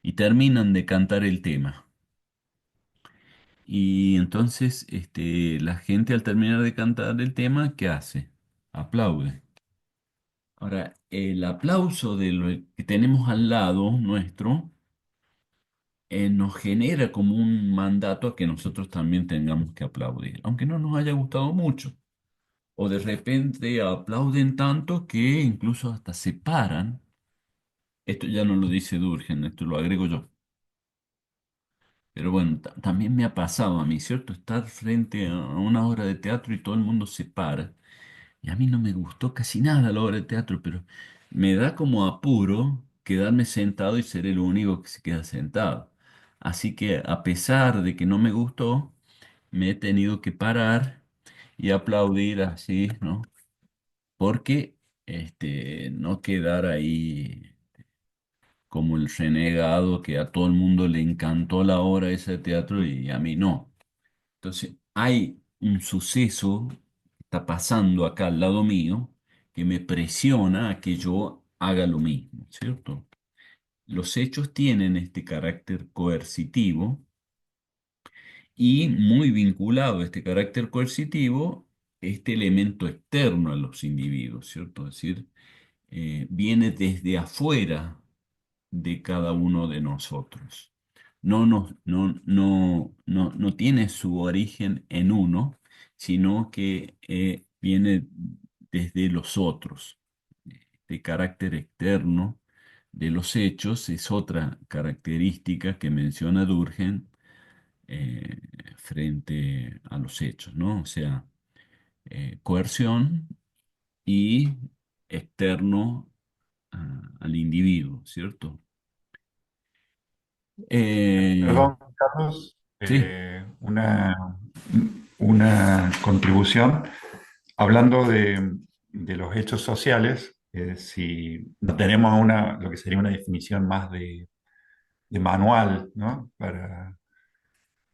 y terminan de cantar el tema. Y entonces la gente al terminar de cantar el tema, ¿qué hace? Aplaude. Ahora, el aplauso de lo que tenemos al lado nuestro nos genera como un mandato a que nosotros también tengamos que aplaudir, aunque no nos haya gustado mucho. O de repente aplauden tanto que incluso hasta se paran. Esto ya no lo dice Durkheim, esto lo agrego yo. Pero bueno, también me ha pasado a mí, ¿cierto? Estar frente a una obra de teatro y todo el mundo se para. Y a mí no me gustó casi nada la obra de teatro, pero me da como apuro quedarme sentado y ser el único que se queda sentado. Así que a pesar de que no me gustó, me he tenido que parar y aplaudir así, ¿no? Porque no quedar ahí como el renegado que a todo el mundo le encantó la obra esa de teatro y a mí no. Entonces, hay un suceso que está pasando acá al lado mío que me presiona a que yo haga lo mismo, ¿cierto? Los hechos tienen este carácter coercitivo y muy vinculado a este carácter coercitivo, este elemento externo a los individuos, ¿cierto? Es decir, viene desde afuera de cada uno de nosotros. No tiene su origen en uno, sino que viene desde los otros. Este carácter externo de los hechos es otra característica que menciona Durkheim eh, frente a los hechos, ¿no? O sea, coerción y externo al individuo, ¿cierto? Eh, Perdón, Carlos, sí, una contribución. Hablando de los hechos sociales, si no tenemos lo que sería una definición más de manual, ¿no?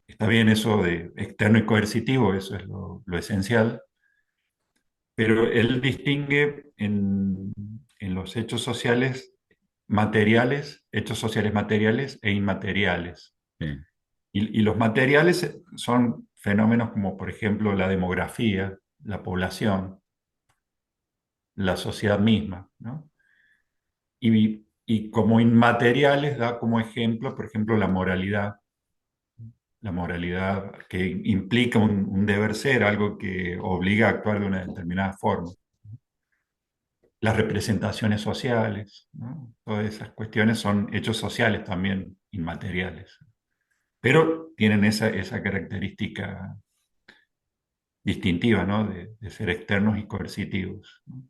Está bien eso de externo y coercitivo, eso es lo esencial, pero él distingue en los hechos sociales materiales e inmateriales. sí, Y los materiales son fenómenos como, por ejemplo, la demografía, la población, la sociedad misma, ¿no? Y como inmateriales da como ejemplo, por ejemplo, la moralidad que implica un deber ser, algo que obliga a actuar de una determinada forma. Las representaciones sociales, ¿no? Todas esas cuestiones son hechos sociales también inmateriales, pero tienen esa característica distintiva, ¿no? De ser externos y coercitivos, ¿no?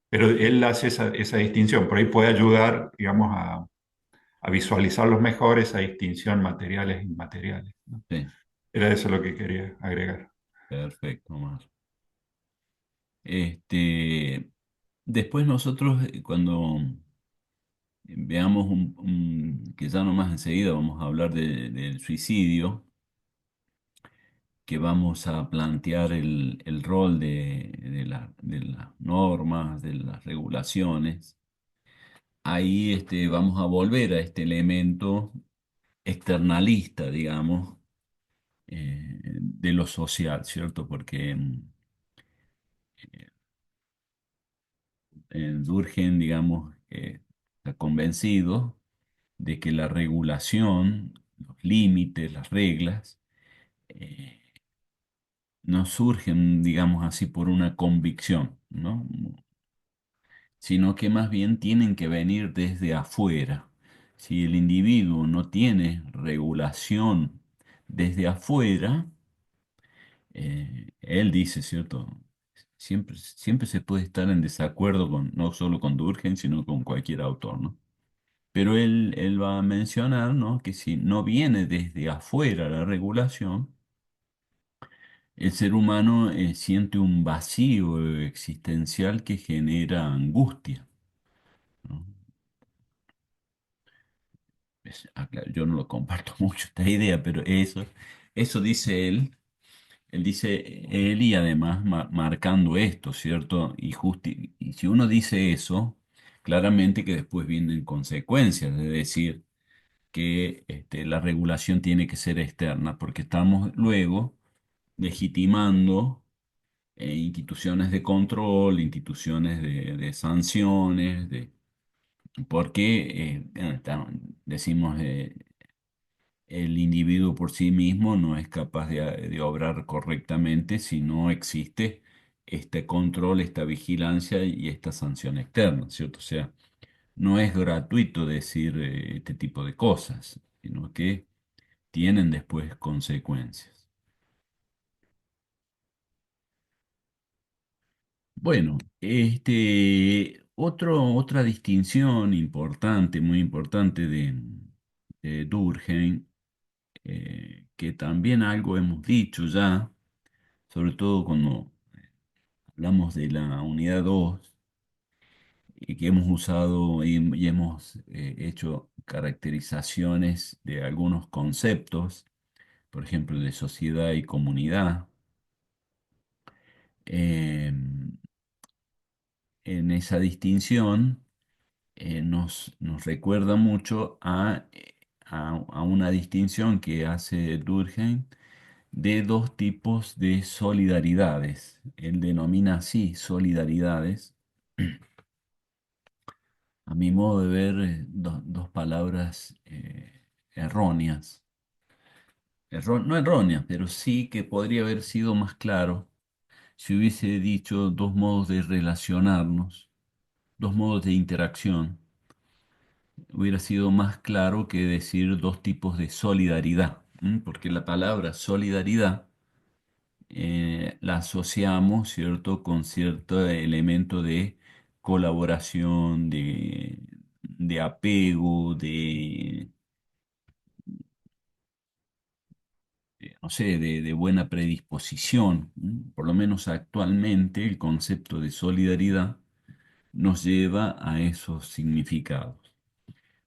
Pero él hace esa distinción, por ahí puede ayudar, digamos, a visualizarlos mejor, esa distinción materiales e inmateriales, ¿no? sí, Era eso lo que quería agregar. perfecto, Omar. Este, después nosotros, cuando veamos que ya nomás enseguida vamos a hablar del suicidio, que vamos a plantear el rol de las normas, de las regulaciones. Ahí vamos a volver a este elemento externalista, digamos, de lo social, ¿cierto? Porque Durkheim, digamos, está convencido de que la regulación, los límites, las reglas, eh, no surgen, digamos así, por una convicción, ¿no? Sino que más bien tienen que venir desde afuera. Si el individuo no tiene regulación desde afuera, él dice, ¿cierto? Siempre se puede estar en desacuerdo con, no solo con Durkheim, sino con cualquier autor, ¿no? Pero él va a mencionar, ¿no? Que si no viene desde afuera la regulación, el ser humano siente un vacío existencial que genera angustia, ¿no? Yo no lo comparto mucho esta idea, pero eso dice él. Él dice él y además marcando esto, ¿cierto? Y si uno dice eso, claramente que después vienen consecuencias, es decir, que la regulación tiene que ser externa, porque estamos luego legitimando instituciones de control, instituciones de sanciones, porque decimos el individuo por sí mismo no es capaz de obrar correctamente si no existe este control, esta vigilancia y esta sanción externa, ¿cierto? O sea, no es gratuito decir este tipo de cosas, sino que tienen después consecuencias. Bueno, otra distinción importante, muy importante de Durkheim, que también algo hemos dicho ya, sobre todo cuando hablamos de la unidad 2 y que hemos usado y hemos hecho caracterizaciones de algunos conceptos, por ejemplo, de sociedad y comunidad. Eh, en esa distinción nos recuerda mucho a una distinción que hace Durkheim de dos tipos de solidaridades. Él denomina así solidaridades. A mi modo de ver, dos palabras erróneas. No erróneas, pero sí que podría haber sido más claro si hubiese dicho dos modos de relacionarnos, dos modos de interacción. Hubiera sido más claro que decir dos tipos de solidaridad, porque la palabra solidaridad la asociamos, ¿cierto?, con cierto elemento de colaboración, de apego, no sé, de buena predisposición. Por lo menos actualmente el concepto de solidaridad nos lleva a esos significados.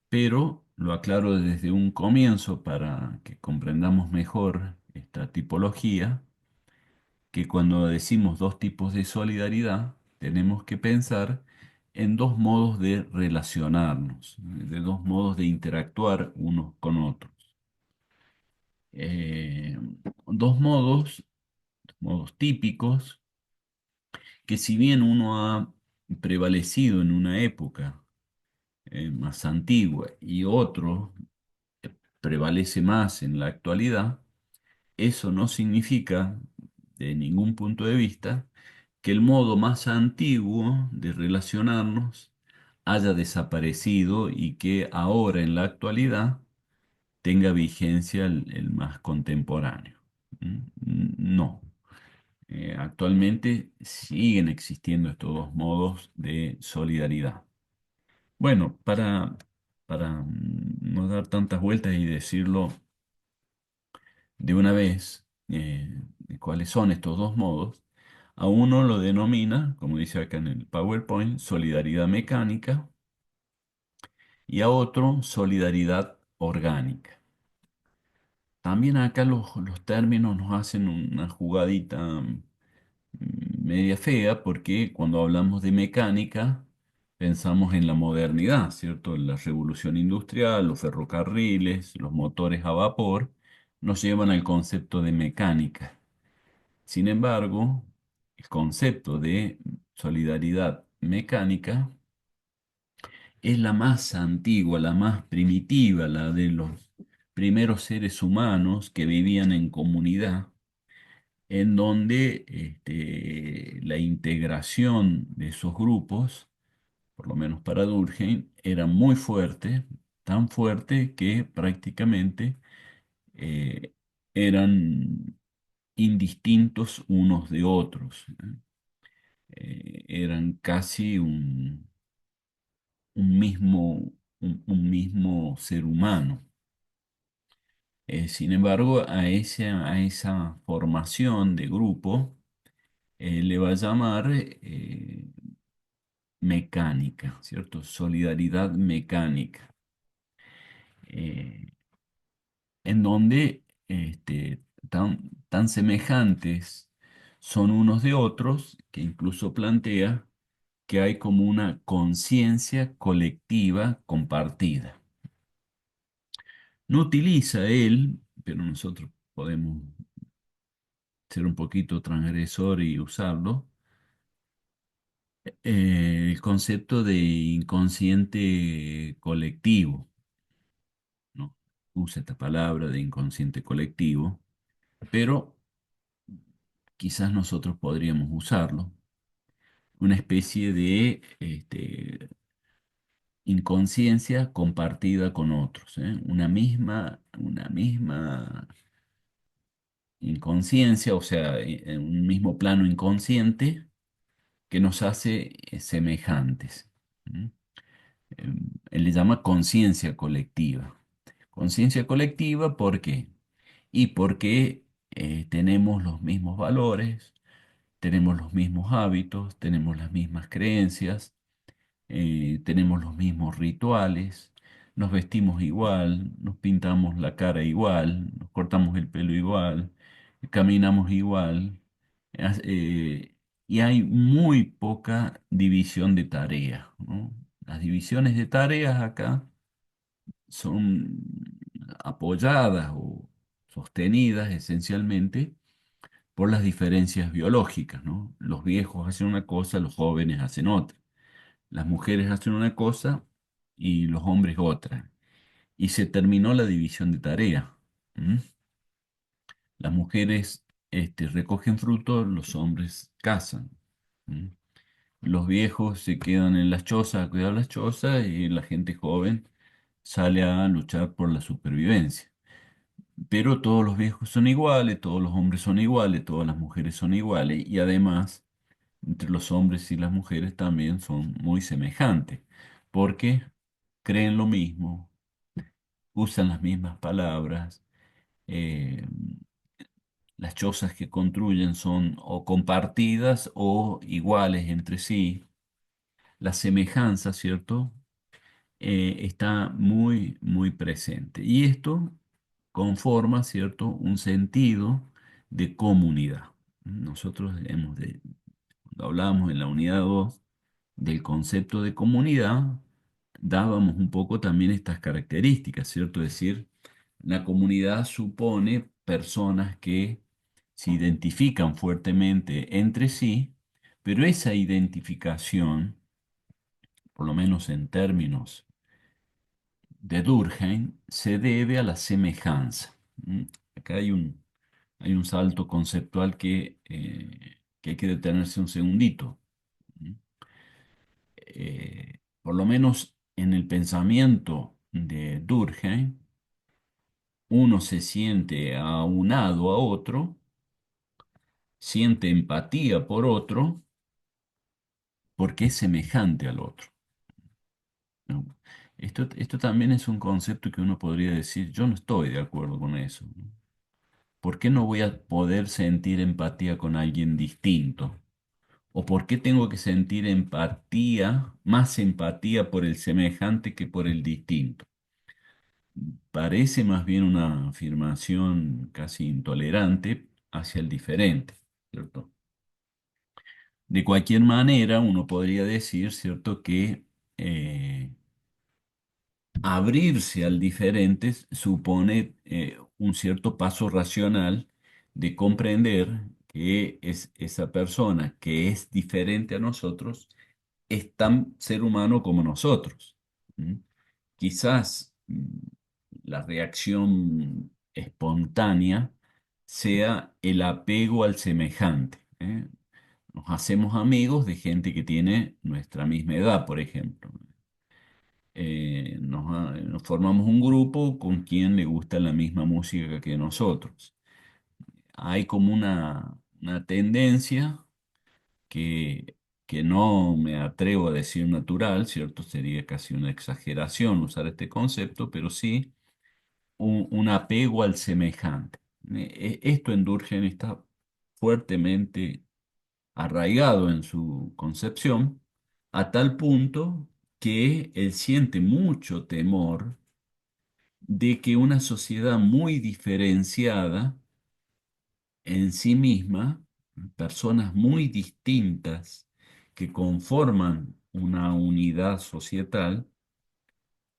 Pero lo aclaro desde un comienzo para que comprendamos mejor esta tipología, que cuando decimos dos tipos de solidaridad, tenemos que pensar en dos modos de relacionarnos, de dos modos de interactuar unos con otros. Eh, dos modos típicos, que si bien uno ha prevalecido en una época más antigua y otro prevalece más en la actualidad, eso no significa, de ningún punto de vista, que el modo más antiguo de relacionarnos haya desaparecido y que ahora en la actualidad tenga vigencia el más contemporáneo. No. Actualmente siguen existiendo estos dos modos de solidaridad. Bueno, para no dar tantas vueltas y decirlo de una vez, cuáles son estos dos modos, a uno lo denomina, como dice acá en el PowerPoint, solidaridad mecánica y a otro solidaridad orgánica. También acá los términos nos hacen una jugadita media fea porque cuando hablamos de mecánica pensamos en la modernidad, ¿cierto? La revolución industrial, los ferrocarriles, los motores a vapor nos llevan al concepto de mecánica. Sin embargo, el concepto de solidaridad mecánica es la más antigua, la más primitiva, la de los primeros seres humanos que vivían en comunidad, en donde la integración de esos grupos, por lo menos para Durkheim, era muy fuerte, tan fuerte que prácticamente eh, eran indistintos unos de otros. Eran casi un mismo ser humano. Sin embargo, a esa formación de grupo le va a llamar mecánica, ¿cierto? Solidaridad mecánica, eh, en donde tan semejantes son unos de otros que incluso plantea que hay como una conciencia colectiva compartida. No utiliza él, pero nosotros podemos ser un poquito transgresor y usarlo, el concepto de inconsciente colectivo, ¿no? Usa esta palabra de inconsciente colectivo, pero quizás nosotros podríamos usarlo. Una especie de inconsciencia compartida con otros, ¿eh? Una misma inconsciencia, o sea, en un mismo plano inconsciente que nos hace semejantes. ¿M? Él le llama conciencia colectiva. Conciencia colectiva, ¿por qué? Y porque tenemos los mismos valores, tenemos los mismos hábitos, tenemos las mismas creencias, tenemos los mismos rituales, nos vestimos igual, nos pintamos la cara igual, nos cortamos el pelo igual, caminamos igual, eh, y hay muy poca división de tareas, ¿no? Las divisiones de tareas acá son apoyadas o sostenidas esencialmente por las diferencias biológicas, ¿no? Los viejos hacen una cosa, los jóvenes hacen otra. Las mujeres hacen una cosa y los hombres otra. Y se terminó la división de tarea. ¿M? Las mujeres recogen frutos, los hombres cazan. ¿M? Los viejos se quedan en las chozas a cuidar las chozas y la gente joven sale a luchar por la supervivencia. Pero todos los viejos son iguales, todos los hombres son iguales, todas las mujeres son iguales y además entre los hombres y las mujeres también son muy semejantes, porque creen lo mismo, usan las mismas palabras, eh, las chozas que construyen son o compartidas o iguales entre sí. La semejanza, ¿cierto? Está muy, muy presente. Y esto conforma, ¿cierto?, un sentido de comunidad. Nosotros cuando hablábamos en la unidad 2 del concepto de comunidad, dábamos un poco también estas características, ¿cierto? Es decir, la comunidad supone personas que se identifican fuertemente entre sí, pero esa identificación, por lo menos en términos de Durkheim, se debe a la semejanza. ¿Mm? Acá hay un salto conceptual que hay que detenerse un segundito. ¿Mm? Por lo menos en el pensamiento de Durkheim, uno se siente aunado a otro, siente empatía por otro, porque es semejante al otro, ¿no? Esto también es un concepto que uno podría decir, yo no estoy de acuerdo con eso, ¿no? ¿Por qué no voy a poder sentir empatía con alguien distinto? ¿O por qué tengo que sentir empatía, más empatía por el semejante que por el distinto? Parece más bien una afirmación casi intolerante hacia el diferente, ¿cierto? De cualquier manera, uno podría decir, ¿cierto?, que abrirse al diferente supone un cierto paso racional de comprender que es esa persona que es diferente a nosotros es tan ser humano como nosotros. ¿Mm? Quizás la reacción espontánea sea el apego al semejante, ¿eh? Nos hacemos amigos de gente que tiene nuestra misma edad, por ejemplo. Nos formamos un grupo con quien le gusta la misma música que nosotros. Hay como una tendencia que, que no me atrevo a decir natural, ¿cierto? Sería casi una exageración usar este concepto, pero sí un apego al semejante. Esto en Durkheim está fuertemente arraigado en su concepción, a tal punto que él siente mucho temor de que una sociedad muy diferenciada en sí misma, personas muy distintas que conforman una unidad societal,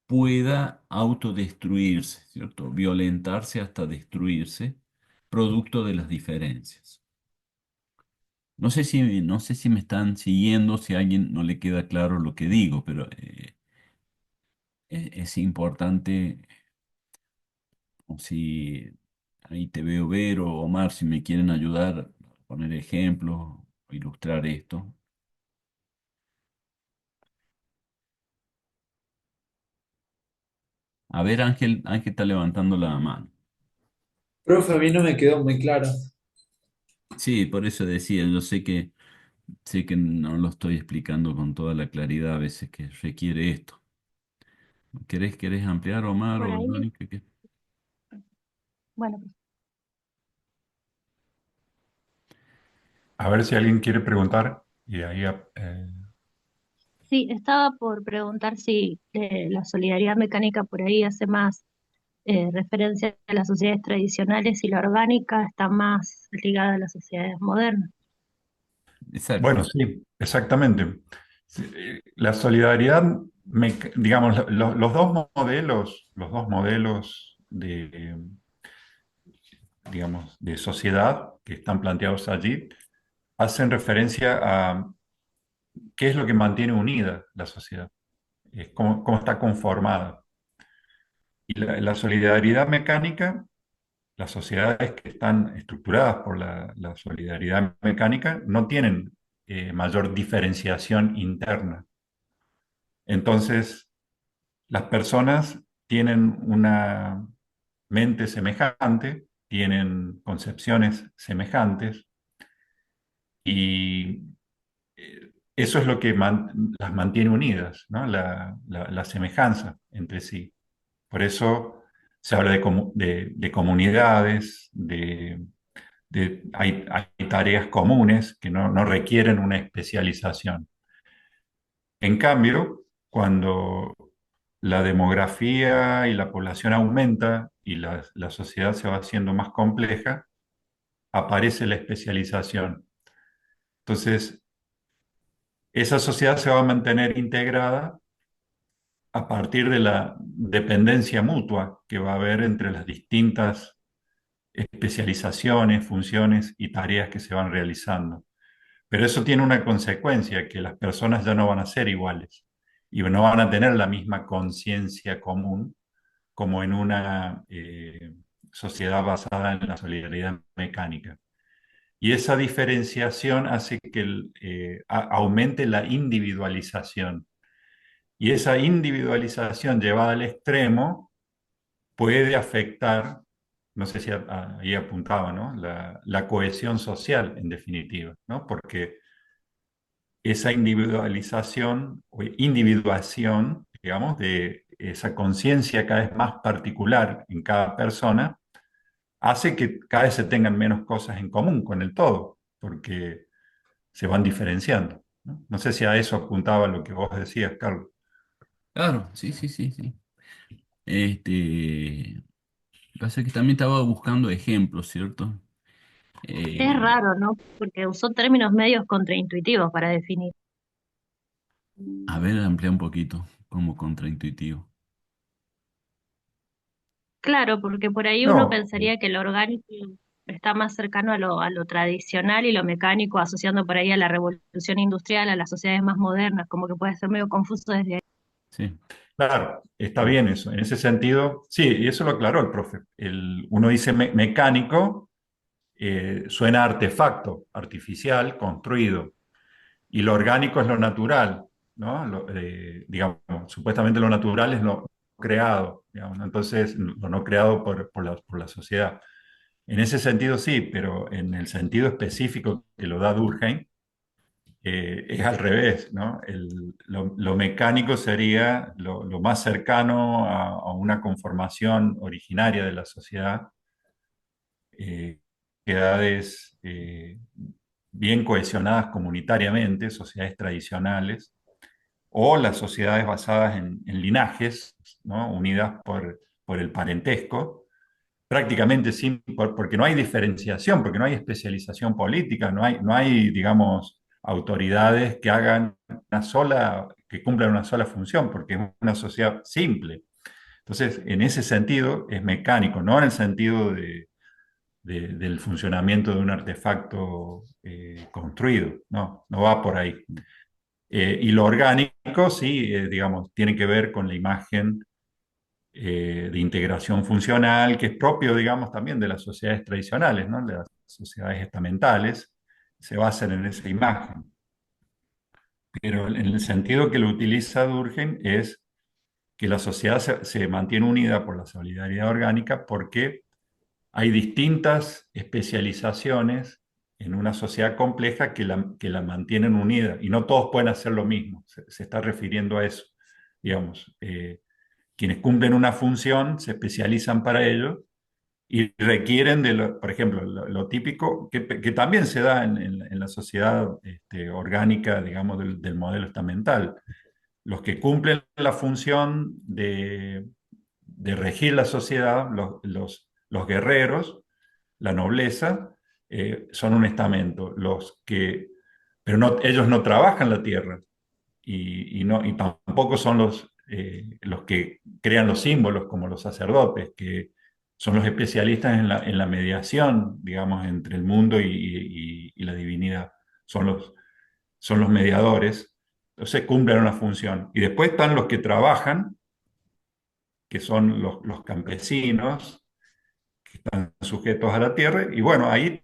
pueda autodestruirse, ¿cierto? Violentarse hasta destruirse, producto de las diferencias. No sé si me están siguiendo, si a alguien no le queda claro lo que digo, pero es importante, o si ahí te veo ver o Omar, si me quieren ayudar a poner ejemplos, o ilustrar esto. A ver, Ángel, Ángel está levantando la mano. Profe, a mí no me quedó muy claro. Sí, por eso decía, yo sé que no lo estoy explicando con toda la claridad a veces que requiere esto. ¿Querés ampliar, Omar Por o ahí, Mónica? bueno, A ver si alguien quiere preguntar y ahí sí, estaba por preguntar si la solidaridad mecánica por ahí hace más referencia a las sociedades tradicionales y la orgánica está más ligada a las sociedades modernas. Exacto. bueno, sí, exactamente. Sí, la solidaridad, digamos, los dos modelos de, digamos, de sociedad que están planteados allí hacen referencia a qué es lo que mantiene unida la sociedad, es cómo está conformada. Y la solidaridad mecánica, las sociedades que están estructuradas por la solidaridad mecánica no tienen mayor diferenciación interna. Entonces, las personas tienen una mente semejante, tienen concepciones semejantes y eso es lo que las mantiene unidas, ¿no? La semejanza entre sí. Por eso se habla de comunidades, hay tareas comunes que no requieren una especialización. En cambio, cuando la demografía y la población aumenta y la sociedad se va haciendo más compleja, aparece la especialización. Entonces, esa sociedad se va a mantener integrada a partir de la dependencia mutua que va a haber entre las distintas especializaciones, funciones y tareas que se van realizando. Pero eso tiene una consecuencia, que las personas ya no van a ser iguales y no van a tener la misma conciencia común como en una sociedad basada en la solidaridad mecánica. Y esa diferenciación hace que aumente la individualización. Y esa individualización llevada al extremo puede afectar, no sé si ahí apuntaba, ¿no? La cohesión social, en definitiva, ¿no? Porque esa individualización o individuación, digamos, de esa conciencia cada vez más particular en cada persona, hace que cada vez se tengan menos cosas en común con el todo, porque se van diferenciando, ¿no? No sé si a eso apuntaba lo que vos decías, Carlos. Claro, sí, sí, sí, sí. Pasa que también estaba buscando ejemplos, ¿cierto? Es Eh, raro, ¿no? Porque usó términos medios contraintuitivos para definir. a ver, amplía un poquito, como contraintuitivo. Claro, porque por ahí uno No, pensaría que lo orgánico está más cercano a lo tradicional y lo mecánico, asociando por ahí a la revolución industrial, a las sociedades más modernas, como que puede ser medio confuso desde ahí. Sí, claro, está bien eso. En ese sentido, sí, y eso lo aclaró el profe. Uno dice mecánico, suena a artefacto, artificial, construido. Y lo orgánico es lo natural, ¿no? Digamos, supuestamente lo natural es lo creado, digamos, ¿no? Entonces, lo no creado por la sociedad. En ese sentido sí, pero en el sentido específico que lo da Durkheim, es al revés, ¿no? Lo mecánico sería lo más cercano a una conformación originaria de la sociedad, sociedades bien cohesionadas comunitariamente, sociedades tradicionales, o las sociedades basadas en linajes, ¿no? Unidas por el parentesco, prácticamente porque no hay diferenciación, porque no hay especialización política, no hay, digamos, autoridades que hagan que cumplan una sola función, porque es una sociedad simple. Entonces, en ese sentido es mecánico, no en el sentido del funcionamiento de un artefacto construido, no va por ahí. Y lo orgánico, sí, digamos, tiene que ver con la imagen de integración funcional, que es propio, digamos, también de las sociedades tradicionales, ¿no? De las sociedades estamentales, se basan en esa imagen. Pero en el sentido que lo utiliza Durkheim es que la sociedad se mantiene unida por la solidaridad orgánica porque hay distintas especializaciones en una sociedad compleja que la mantienen unida y no todos pueden hacer lo mismo. Se está refiriendo a eso, digamos. Quienes cumplen una función se especializan para ello y requieren por ejemplo, lo típico que también se da en la sociedad orgánica, digamos, del modelo estamental. Los que cumplen la función de regir la sociedad, los guerreros, la nobleza, son un estamento. Pero ellos no trabajan la tierra y tampoco son los que crean los símbolos como los sacerdotes, que son los especialistas en la mediación, digamos, entre el mundo y la divinidad. Son los mediadores, entonces cumplen una función. Y después están los que trabajan, que son los campesinos, que están sujetos a la tierra, y bueno, ahí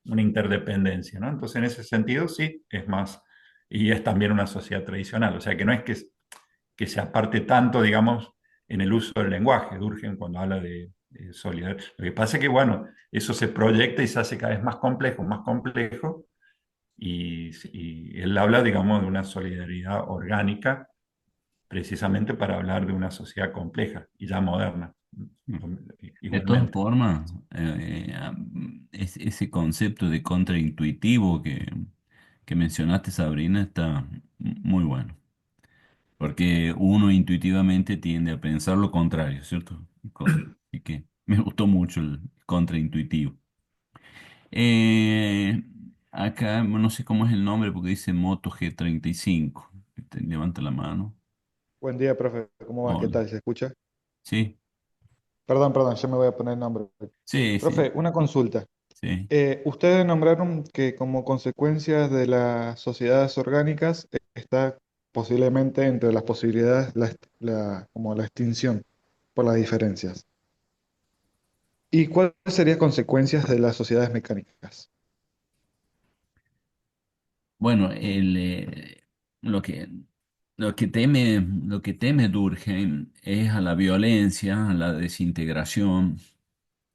una interdependencia, ¿no? Entonces, en ese sentido, sí, es más, y es también una sociedad tradicional, o sea que no es que se aparte tanto, digamos, en el uso del lenguaje, Durkheim cuando habla de solidaridad. Lo que pasa es que, bueno, eso se proyecta y se hace cada vez más complejo, y él habla, digamos, de una solidaridad orgánica, precisamente para hablar de una sociedad compleja y ya moderna, De todas igualmente. formas, ese concepto de contraintuitivo que mencionaste, Sabrina, está muy bueno, porque uno intuitivamente tiende a pensar lo contrario, ¿cierto? Así que me gustó mucho el contraintuitivo. Eh, Acá no sé cómo es el nombre porque dice Moto G35. Levanta la mano. Buen día, profe. ¿Cómo va? ¿Qué Hola. tal? ¿Se escucha? Sí, Perdón, perdón, yo me voy a poner el nombre. sí, sí, Profe, una consulta. sí. Ustedes nombraron que como consecuencia de las sociedades orgánicas está posiblemente entre las posibilidades como la extinción por las diferencias. ¿Y cuáles serían consecuencias de las sociedades mecánicas? Bueno, lo que, lo que teme Durkheim es a la violencia, a la desintegración,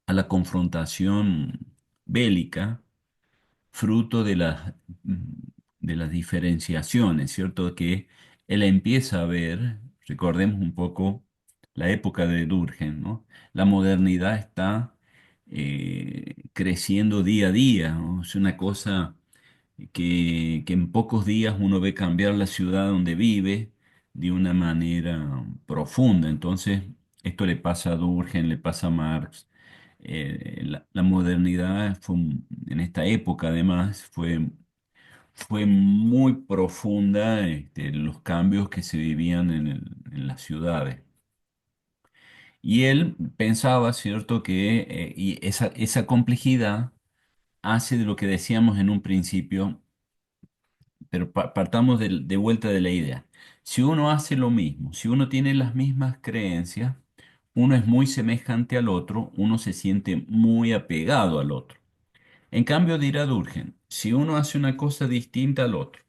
a la confrontación bélica, fruto de las diferenciaciones, ¿cierto? Que él empieza a ver, recordemos un poco la época de Durkheim, ¿no? La modernidad está creciendo día a día, ¿no? Es una cosa que en pocos días uno ve cambiar la ciudad donde vive de una manera profunda. Entonces, esto le pasa a Durkheim, le pasa a Marx. La modernidad en esta época, además, fue muy profunda, los cambios que se vivían en las ciudades. Y él pensaba, ¿cierto?, que y esa complejidad hace de lo que decíamos en un principio, pero partamos de vuelta de la idea. Si uno hace lo mismo, si uno tiene las mismas creencias, uno es muy semejante al otro, uno se siente muy apegado al otro. En cambio, dirá Durkheim, si uno hace una cosa distinta al otro,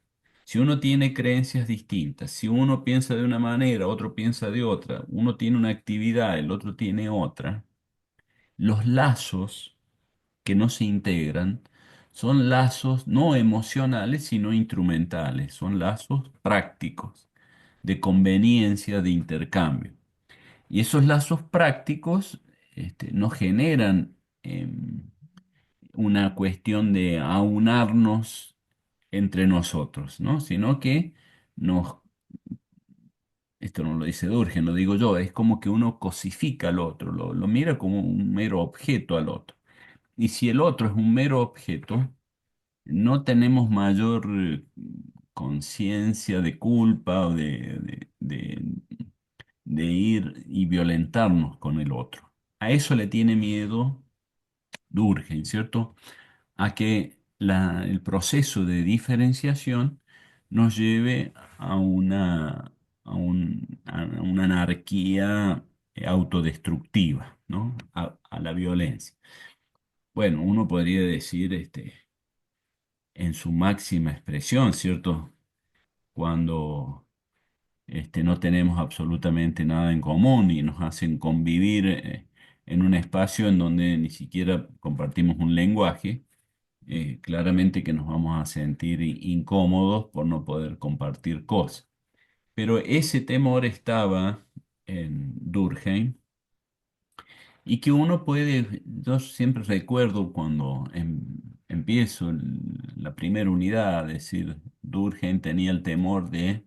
si uno tiene creencias distintas, si uno piensa de una manera, otro piensa de otra, uno tiene una actividad, el otro tiene otra, los lazos que no se integran son lazos no emocionales, sino instrumentales, son lazos prácticos, de conveniencia, de intercambio. Y esos lazos prácticos no generan una cuestión de aunarnos entre nosotros, ¿no? Sino que nos, esto no lo dice Durkheim, lo digo yo, es como que uno cosifica al otro, lo mira como un mero objeto al otro. Y si el otro es un mero objeto, no tenemos mayor conciencia de culpa o de ir y violentarnos con el otro. A eso le tiene miedo Durkheim, ¿cierto? A que el proceso de diferenciación nos lleve a una anarquía autodestructiva, ¿no? A la violencia. Bueno, uno podría decir en su máxima expresión, ¿cierto? Cuando no tenemos absolutamente nada en común y nos hacen convivir en un espacio en donde ni siquiera compartimos un lenguaje. Claramente que nos vamos a sentir incómodos por no poder compartir cosas. Pero ese temor estaba en Durkheim y que uno puede, yo siempre recuerdo cuando empiezo la primera unidad, es decir, Durkheim tenía el temor de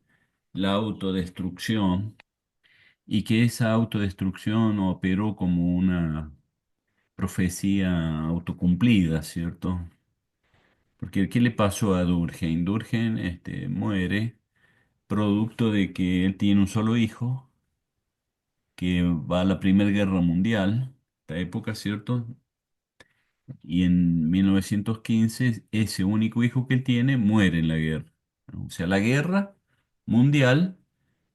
la autodestrucción y que esa autodestrucción operó como una profecía autocumplida, ¿cierto? Porque ¿qué le pasó a Durkheim? Durkheim muere producto de que él tiene un solo hijo que va a la Primera Guerra Mundial, esta época, ¿cierto? Y en 1915 ese único hijo que él tiene muere en la guerra, ¿no? O sea, la guerra mundial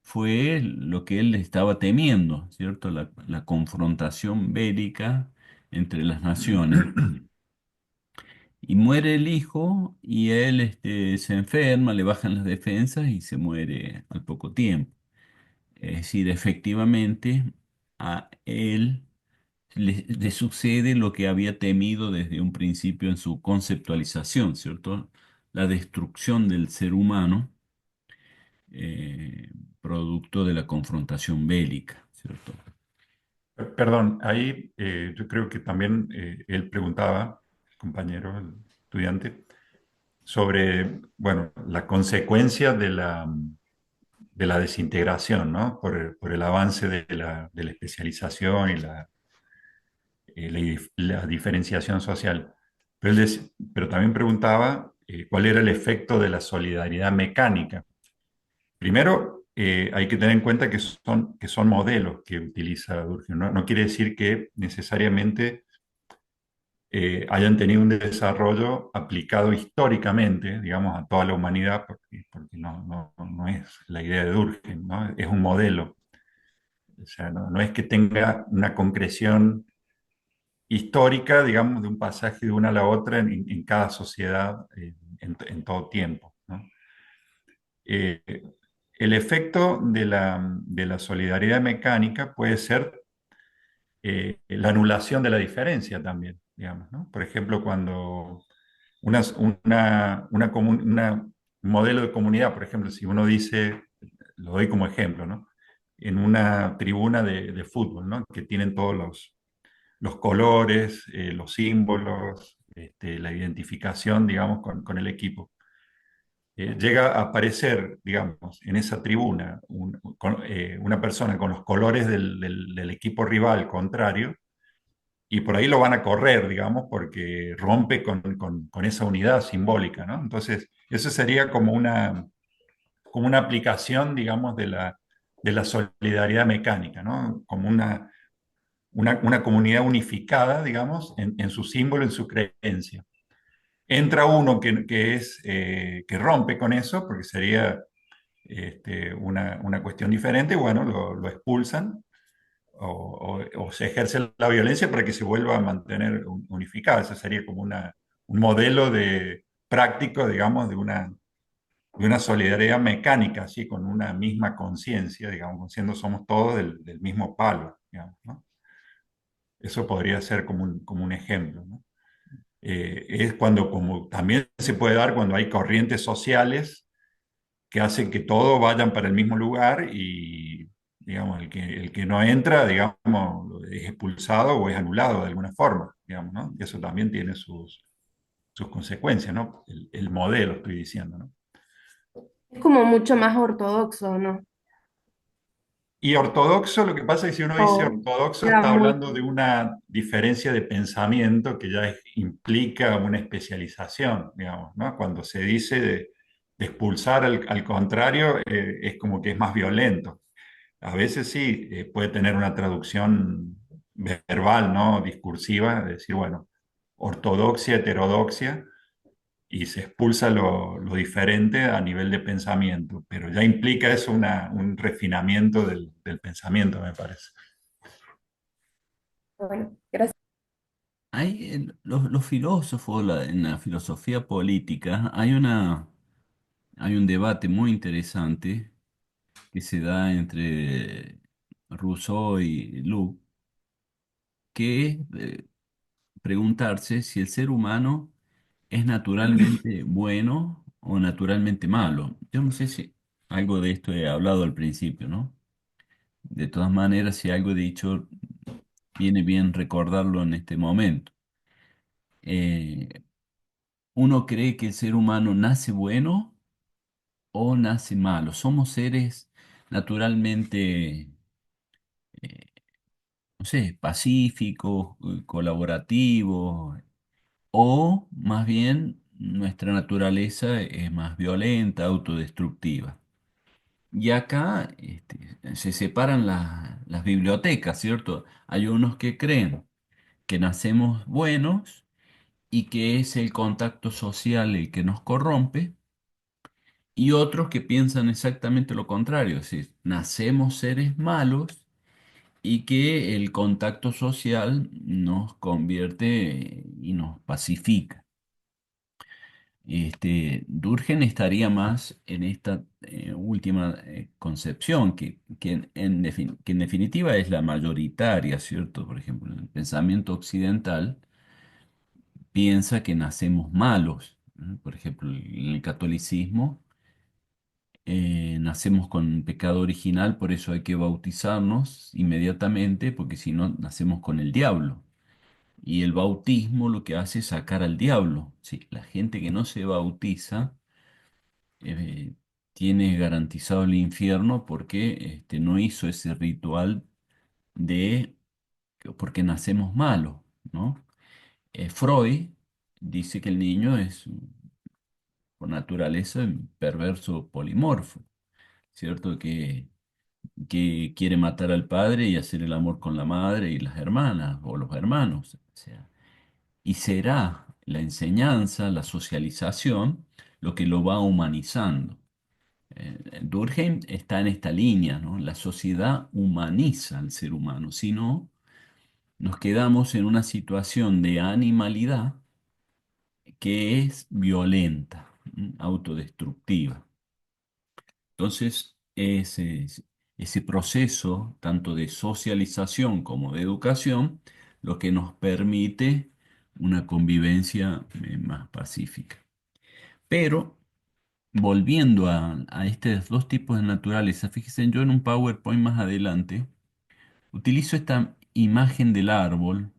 fue lo que él estaba temiendo, ¿cierto? La confrontación bélica entre las naciones. Y muere el hijo y él se enferma, le bajan las defensas y se muere al poco tiempo. Es decir, efectivamente a él le sucede lo que había temido desde un principio en su conceptualización, ¿cierto? La destrucción del ser humano, eh, producto de la confrontación bélica, ¿cierto? Perdón, ahí yo creo que también él preguntaba, el compañero, el estudiante, sobre, bueno, la consecuencia de la desintegración, ¿no? Por el avance de la especialización y la diferenciación social. Pero también preguntaba cuál era el efecto de la solidaridad mecánica. Primero, hay que tener en cuenta que son modelos que utiliza Durkheim, ¿no? No quiere decir que necesariamente hayan tenido un desarrollo aplicado históricamente, digamos, a toda la humanidad, porque no es la idea de Durkheim, ¿no? Es un modelo. O sea, no es que tenga una concreción histórica, digamos, de un pasaje de una a la otra en cada sociedad en todo tiempo, ¿no? Eh, el efecto de la solidaridad mecánica puede ser la anulación de la diferencia también, digamos, ¿no? Por ejemplo, cuando un modelo de comunidad, por ejemplo, si uno dice, lo doy como ejemplo, ¿no? En una tribuna de fútbol, ¿no? Que tienen todos los colores, los símbolos, la identificación, digamos, con el equipo. Llega a aparecer, digamos, en esa tribuna una persona con los colores del equipo rival contrario, y por ahí lo van a correr, digamos, porque rompe con esa unidad simbólica, ¿no? Entonces, eso sería como una aplicación, digamos, de la solidaridad mecánica, ¿no? Como una comunidad unificada, digamos, en su símbolo, en su creencia. Entra uno que rompe con eso, porque sería una cuestión diferente, bueno, lo expulsan o se ejerce la violencia para que se vuelva a mantener unificada. Ese sería como un modelo práctico, digamos, de una solidaridad mecánica, así, con una misma conciencia, digamos, siendo somos todos del mismo palo, digamos, ¿no? Eso podría ser como un ejemplo, ¿no? Es cuando, como también se puede dar cuando hay corrientes sociales que hacen que todos vayan para el mismo lugar y, digamos, el que no entra, digamos, es expulsado o es anulado de alguna forma, digamos, ¿no? Y eso también tiene sus consecuencias, ¿no? El modelo, estoy diciendo, ¿no? Es como mucho más ortodoxo, ¿no? Y ortodoxo, lo que pasa es que si uno dice O ortodoxo, era está muy... hablando de una diferencia de pensamiento que ya implica una especialización, digamos, ¿no? Cuando se dice de expulsar al contrario, es como que es más violento. A veces sí, puede tener una traducción verbal, ¿no? Discursiva, de decir, bueno, ortodoxia, heterodoxia, y se expulsa lo diferente a nivel de pensamiento, pero ya implica eso un refinamiento del pensamiento, me parece. Bueno, gracias. Hay los filósofos, en la filosofía política, hay un debate muy interesante que se da entre Rousseau y Locke, que es preguntarse si el ser humano es naturalmente bueno o naturalmente malo. Yo no sé si algo de esto he hablado al principio, ¿no? De todas maneras, si algo he dicho, viene bien recordarlo en este momento. Eh, Uno cree que el ser humano nace bueno o nace malo. Somos seres naturalmente, eh, no sé, pacíficos, colaborativos, o más bien nuestra naturaleza es más violenta, autodestructiva. Y acá se separan las bibliotecas, ¿cierto? Hay unos que creen que nacemos buenos y que es el contacto social el que nos corrompe, y otros que piensan exactamente lo contrario, es decir, nacemos seres malos y que el contacto social nos convierte y nos pacifica. Durkheim estaría más en esta última concepción, que en definitiva es la mayoritaria, ¿cierto? Por ejemplo, en el pensamiento occidental piensa que nacemos malos, ¿no? Por ejemplo, en el catolicismo nacemos con pecado original, por eso hay que bautizarnos inmediatamente, porque si no, nacemos con el diablo. Y el bautismo lo que hace es sacar al diablo. Sí, la gente que no se bautiza eh, tiene garantizado el infierno porque no hizo ese ritual de porque nacemos malos, ¿no? Freud dice que el niño es por naturaleza un perverso polimorfo, ¿cierto? Que quiere matar al padre y hacer el amor con la madre y las hermanas o los hermanos. O sea, y será la enseñanza, la socialización, lo que lo va humanizando. Durkheim está en esta línea, ¿no? La sociedad humaniza al ser humano, si no, nos quedamos en una situación de animalidad que es violenta, autodestructiva. Entonces, ese proceso, tanto de socialización como de educación, lo que nos permite una convivencia más pacífica. Pero volviendo a estos dos tipos de naturaleza, fíjense, yo en un PowerPoint más adelante utilizo esta imagen del árbol.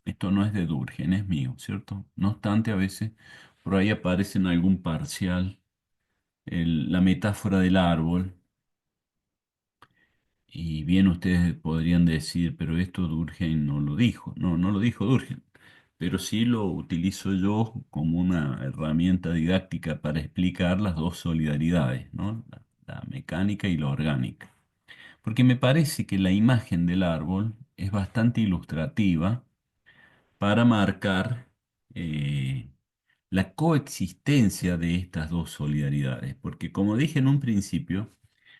Esto no es de Durkheim, es mío, ¿cierto? No obstante, a veces por ahí aparece en algún parcial la metáfora del árbol. Y bien ustedes podrían decir, pero esto Durkheim no lo dijo. No, no lo dijo Durkheim, pero sí lo utilizo yo como una herramienta didáctica para explicar las dos solidaridades, ¿no? La mecánica y la orgánica. Porque me parece que la imagen del árbol es bastante ilustrativa para marcar eh, la coexistencia de estas dos solidaridades. Porque como dije en un principio,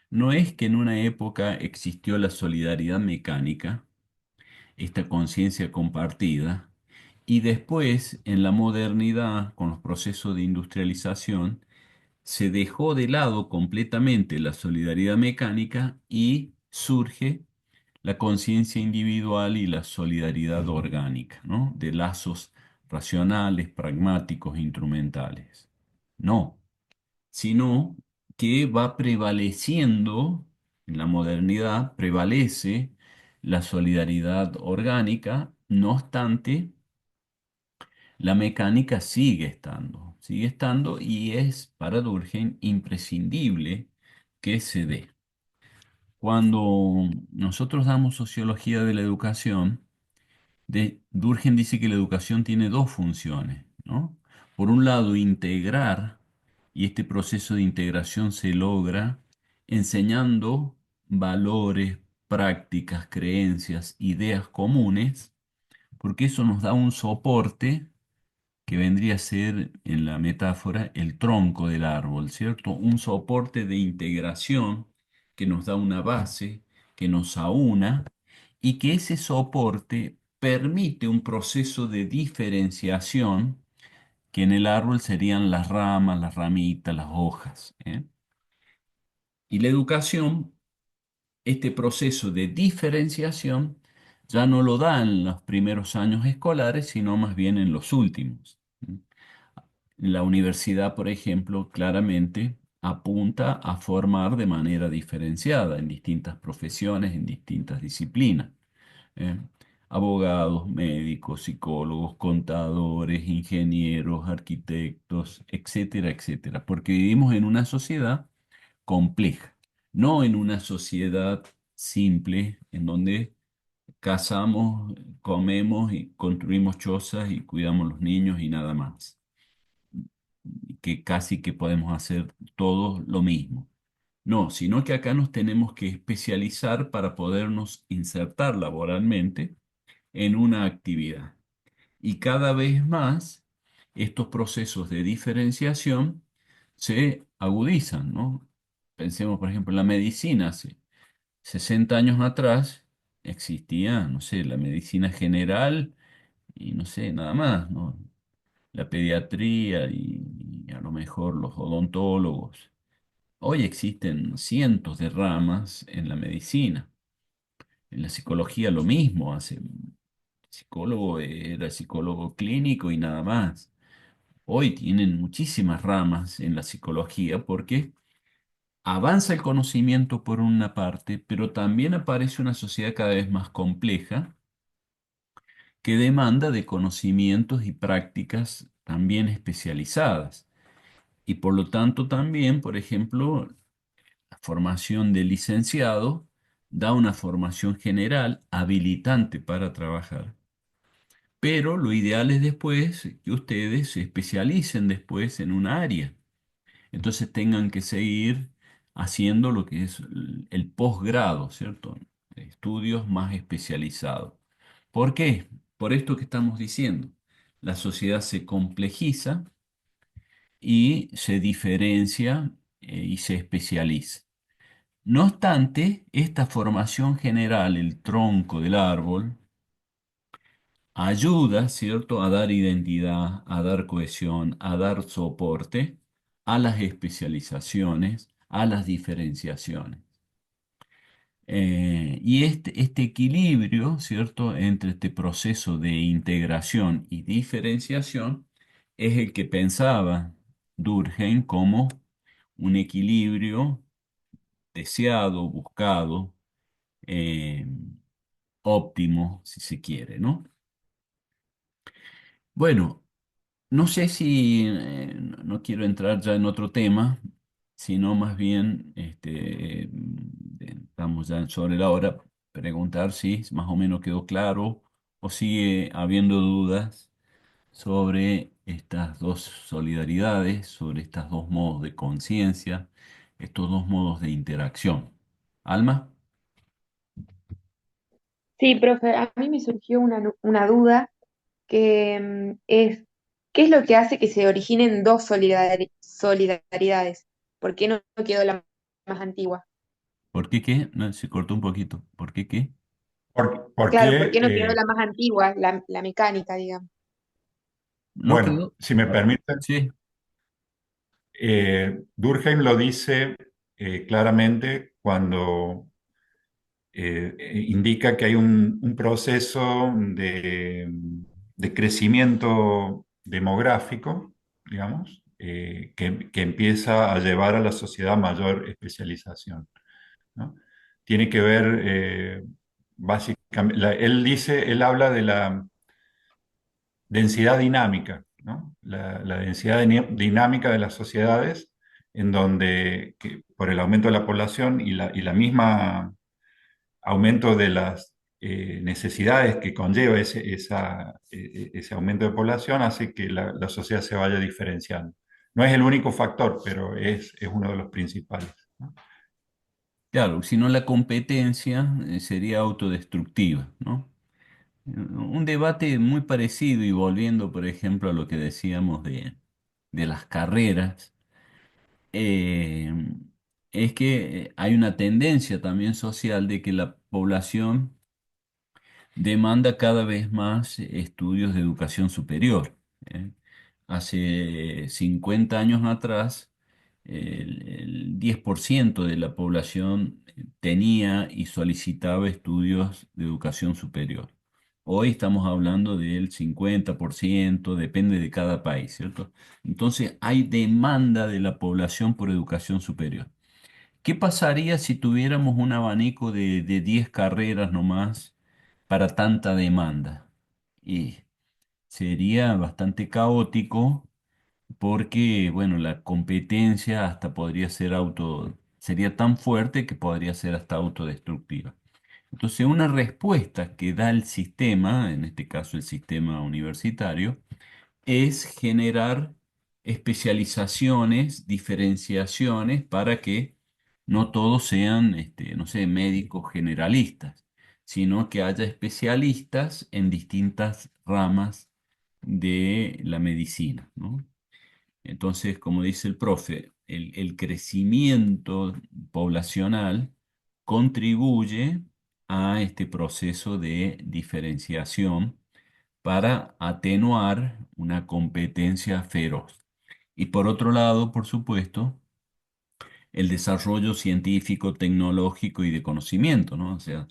no es que en una época existió la solidaridad mecánica, esta conciencia compartida, y después, en la modernidad, con los procesos de industrialización, se dejó de lado completamente la solidaridad mecánica y surge la conciencia individual y la solidaridad orgánica, ¿no? De lazos racionales, pragmáticos, instrumentales. No, sino que va prevaleciendo, en la modernidad prevalece la solidaridad orgánica, no obstante, la mecánica sigue estando y es para Durkheim imprescindible que se dé. Cuando nosotros damos sociología de la educación, Durkheim dice que la educación tiene dos funciones, ¿no? Por un lado, integrar, y este proceso de integración se logra enseñando valores, prácticas, creencias, ideas comunes, porque eso nos da un soporte que vendría a ser, en la metáfora, el tronco del árbol, ¿cierto? Un soporte de integración que nos da una base, que nos aúna y que ese soporte permite un proceso de diferenciación que en el árbol serían las ramas, las ramitas, las hojas, ¿eh? Y la educación, este proceso de diferenciación, ya no lo da en los primeros años escolares, sino más bien en los últimos. La universidad, por ejemplo, claramente apunta a formar de manera diferenciada en distintas profesiones, en distintas disciplinas. ¿eh? Abogados, médicos, psicólogos, contadores, ingenieros, arquitectos, etcétera, etcétera, porque vivimos en una sociedad compleja, no en una sociedad simple en donde cazamos, comemos y construimos chozas y cuidamos los niños y nada más, que casi que podemos hacer todos lo mismo. No, sino que acá nos tenemos que especializar para podernos insertar laboralmente en una actividad. Y cada vez más estos procesos de diferenciación se agudizan, ¿no? Pensemos, por ejemplo, en la medicina. Hace 60 años atrás existía, no sé, la medicina general y no sé, nada más, ¿no? La pediatría y a lo mejor los odontólogos. Hoy existen cientos de ramas en la medicina. En la psicología lo mismo. Hace psicólogo era psicólogo clínico y nada más. Hoy tienen muchísimas ramas en la psicología porque avanza el conocimiento por una parte, pero también aparece una sociedad cada vez más compleja que demanda de conocimientos y prácticas también especializadas. Y por lo tanto también, por ejemplo, la formación de licenciado da una formación general habilitante para trabajar. Pero lo ideal es después que ustedes se especialicen después en un área. Entonces tengan que seguir haciendo lo que es el posgrado, ¿cierto? Estudios más especializados. ¿Por qué? Por esto que estamos diciendo. La sociedad se complejiza y se diferencia y se especializa. No obstante, esta formación general, el tronco del árbol, ayuda, ¿cierto?, a dar identidad, a dar cohesión, a dar soporte a las especializaciones, a las diferenciaciones. Y este equilibrio, ¿cierto?, entre este proceso de integración y diferenciación es el que pensaba Durkheim como un equilibrio deseado, buscado, eh, óptimo, si se quiere, ¿no? Bueno, no sé si no quiero entrar ya en otro tema, sino más bien estamos ya sobre la hora, preguntar si más o menos quedó claro o sigue habiendo dudas sobre estas dos solidaridades, sobre estos dos modos de conciencia, estos dos modos de interacción. Alma, Sí, profe, a mí me surgió una duda que es, ¿qué es lo que hace que se originen dos solidaridades? ¿Por qué no quedó la más antigua? ¿por qué qué? No, se cortó un poquito. ¿Por qué qué? Claro, ¿por Porque, qué no quedó la más antigua, la mecánica, digamos? ¿No bueno, quedó? si me permiten, Sí. Durkheim lo dice claramente cuando indica que hay un proceso de crecimiento demográfico, digamos, que empieza a llevar a la sociedad a mayor especialización, ¿no? Tiene que ver, básicamente, él habla de la densidad dinámica, ¿no? La densidad dinámica de las sociedades, en donde por el aumento de la población y la misma aumento de las necesidades que conlleva ese aumento de población, hace que la sociedad se vaya diferenciando. No es el único factor, pero es uno de los principales, ¿no? Claro, si no la competencia sería autodestructiva, ¿no? Un debate muy parecido y volviendo, por ejemplo, a lo que decíamos de las carreras, eh, es que hay una tendencia también social de que la población demanda cada vez más estudios de educación superior. ¿eh? Hace 50 años atrás, el 10% de la población tenía y solicitaba estudios de educación superior. Hoy estamos hablando del 50%, depende de cada país, ¿cierto? Entonces hay demanda de la población por educación superior. ¿Qué pasaría si tuviéramos un abanico de 10 carreras nomás para tanta demanda? Y sería bastante caótico porque, bueno, la competencia hasta podría ser sería tan fuerte que podría ser hasta autodestructiva. Entonces, una respuesta que da el sistema, en este caso el sistema universitario, es generar especializaciones, diferenciaciones para que no todos sean, no sé, médicos generalistas, sino que haya especialistas en distintas ramas de la medicina, ¿no? Entonces, como dice el profe, el crecimiento poblacional contribuye a este proceso de diferenciación para atenuar una competencia feroz. Y por otro lado, por supuesto, el desarrollo científico, tecnológico y de conocimiento, ¿no? O sea,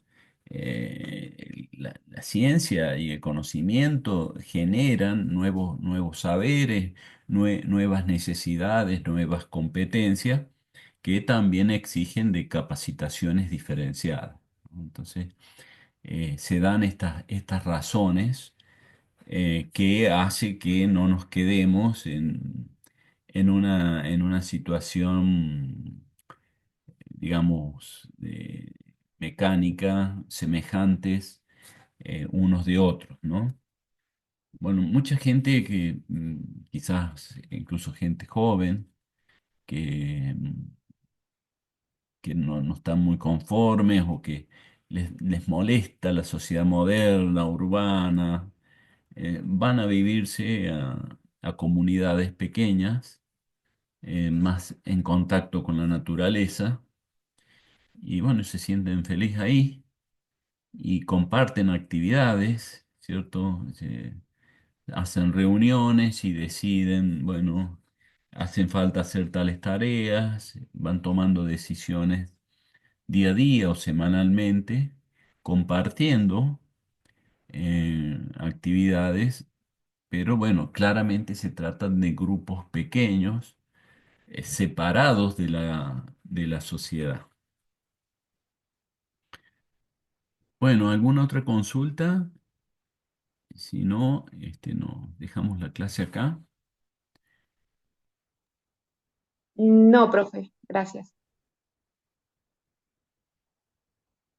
la ciencia y el conocimiento generan nuevos saberes, nuevas necesidades, nuevas competencias que también exigen de capacitaciones diferenciadas, ¿no? Entonces, se dan estas razones que hace que no nos quedemos en una situación, digamos, mecánica, semejantes unos de otros, ¿no? Bueno, mucha gente quizás incluso gente joven, que no están muy conformes o que les molesta la sociedad moderna, urbana, van a vivirse a comunidades pequeñas, más en contacto con la naturaleza, y bueno, se sienten felices ahí y comparten actividades, ¿cierto? Hacen reuniones y deciden, bueno, hacen falta hacer tales tareas, van tomando decisiones día a día o semanalmente, compartiendo actividades, pero bueno, claramente se tratan de grupos pequeños, separados de la sociedad. Bueno, ¿alguna otra consulta? Si no, no, dejamos la clase acá. No, profe, gracias.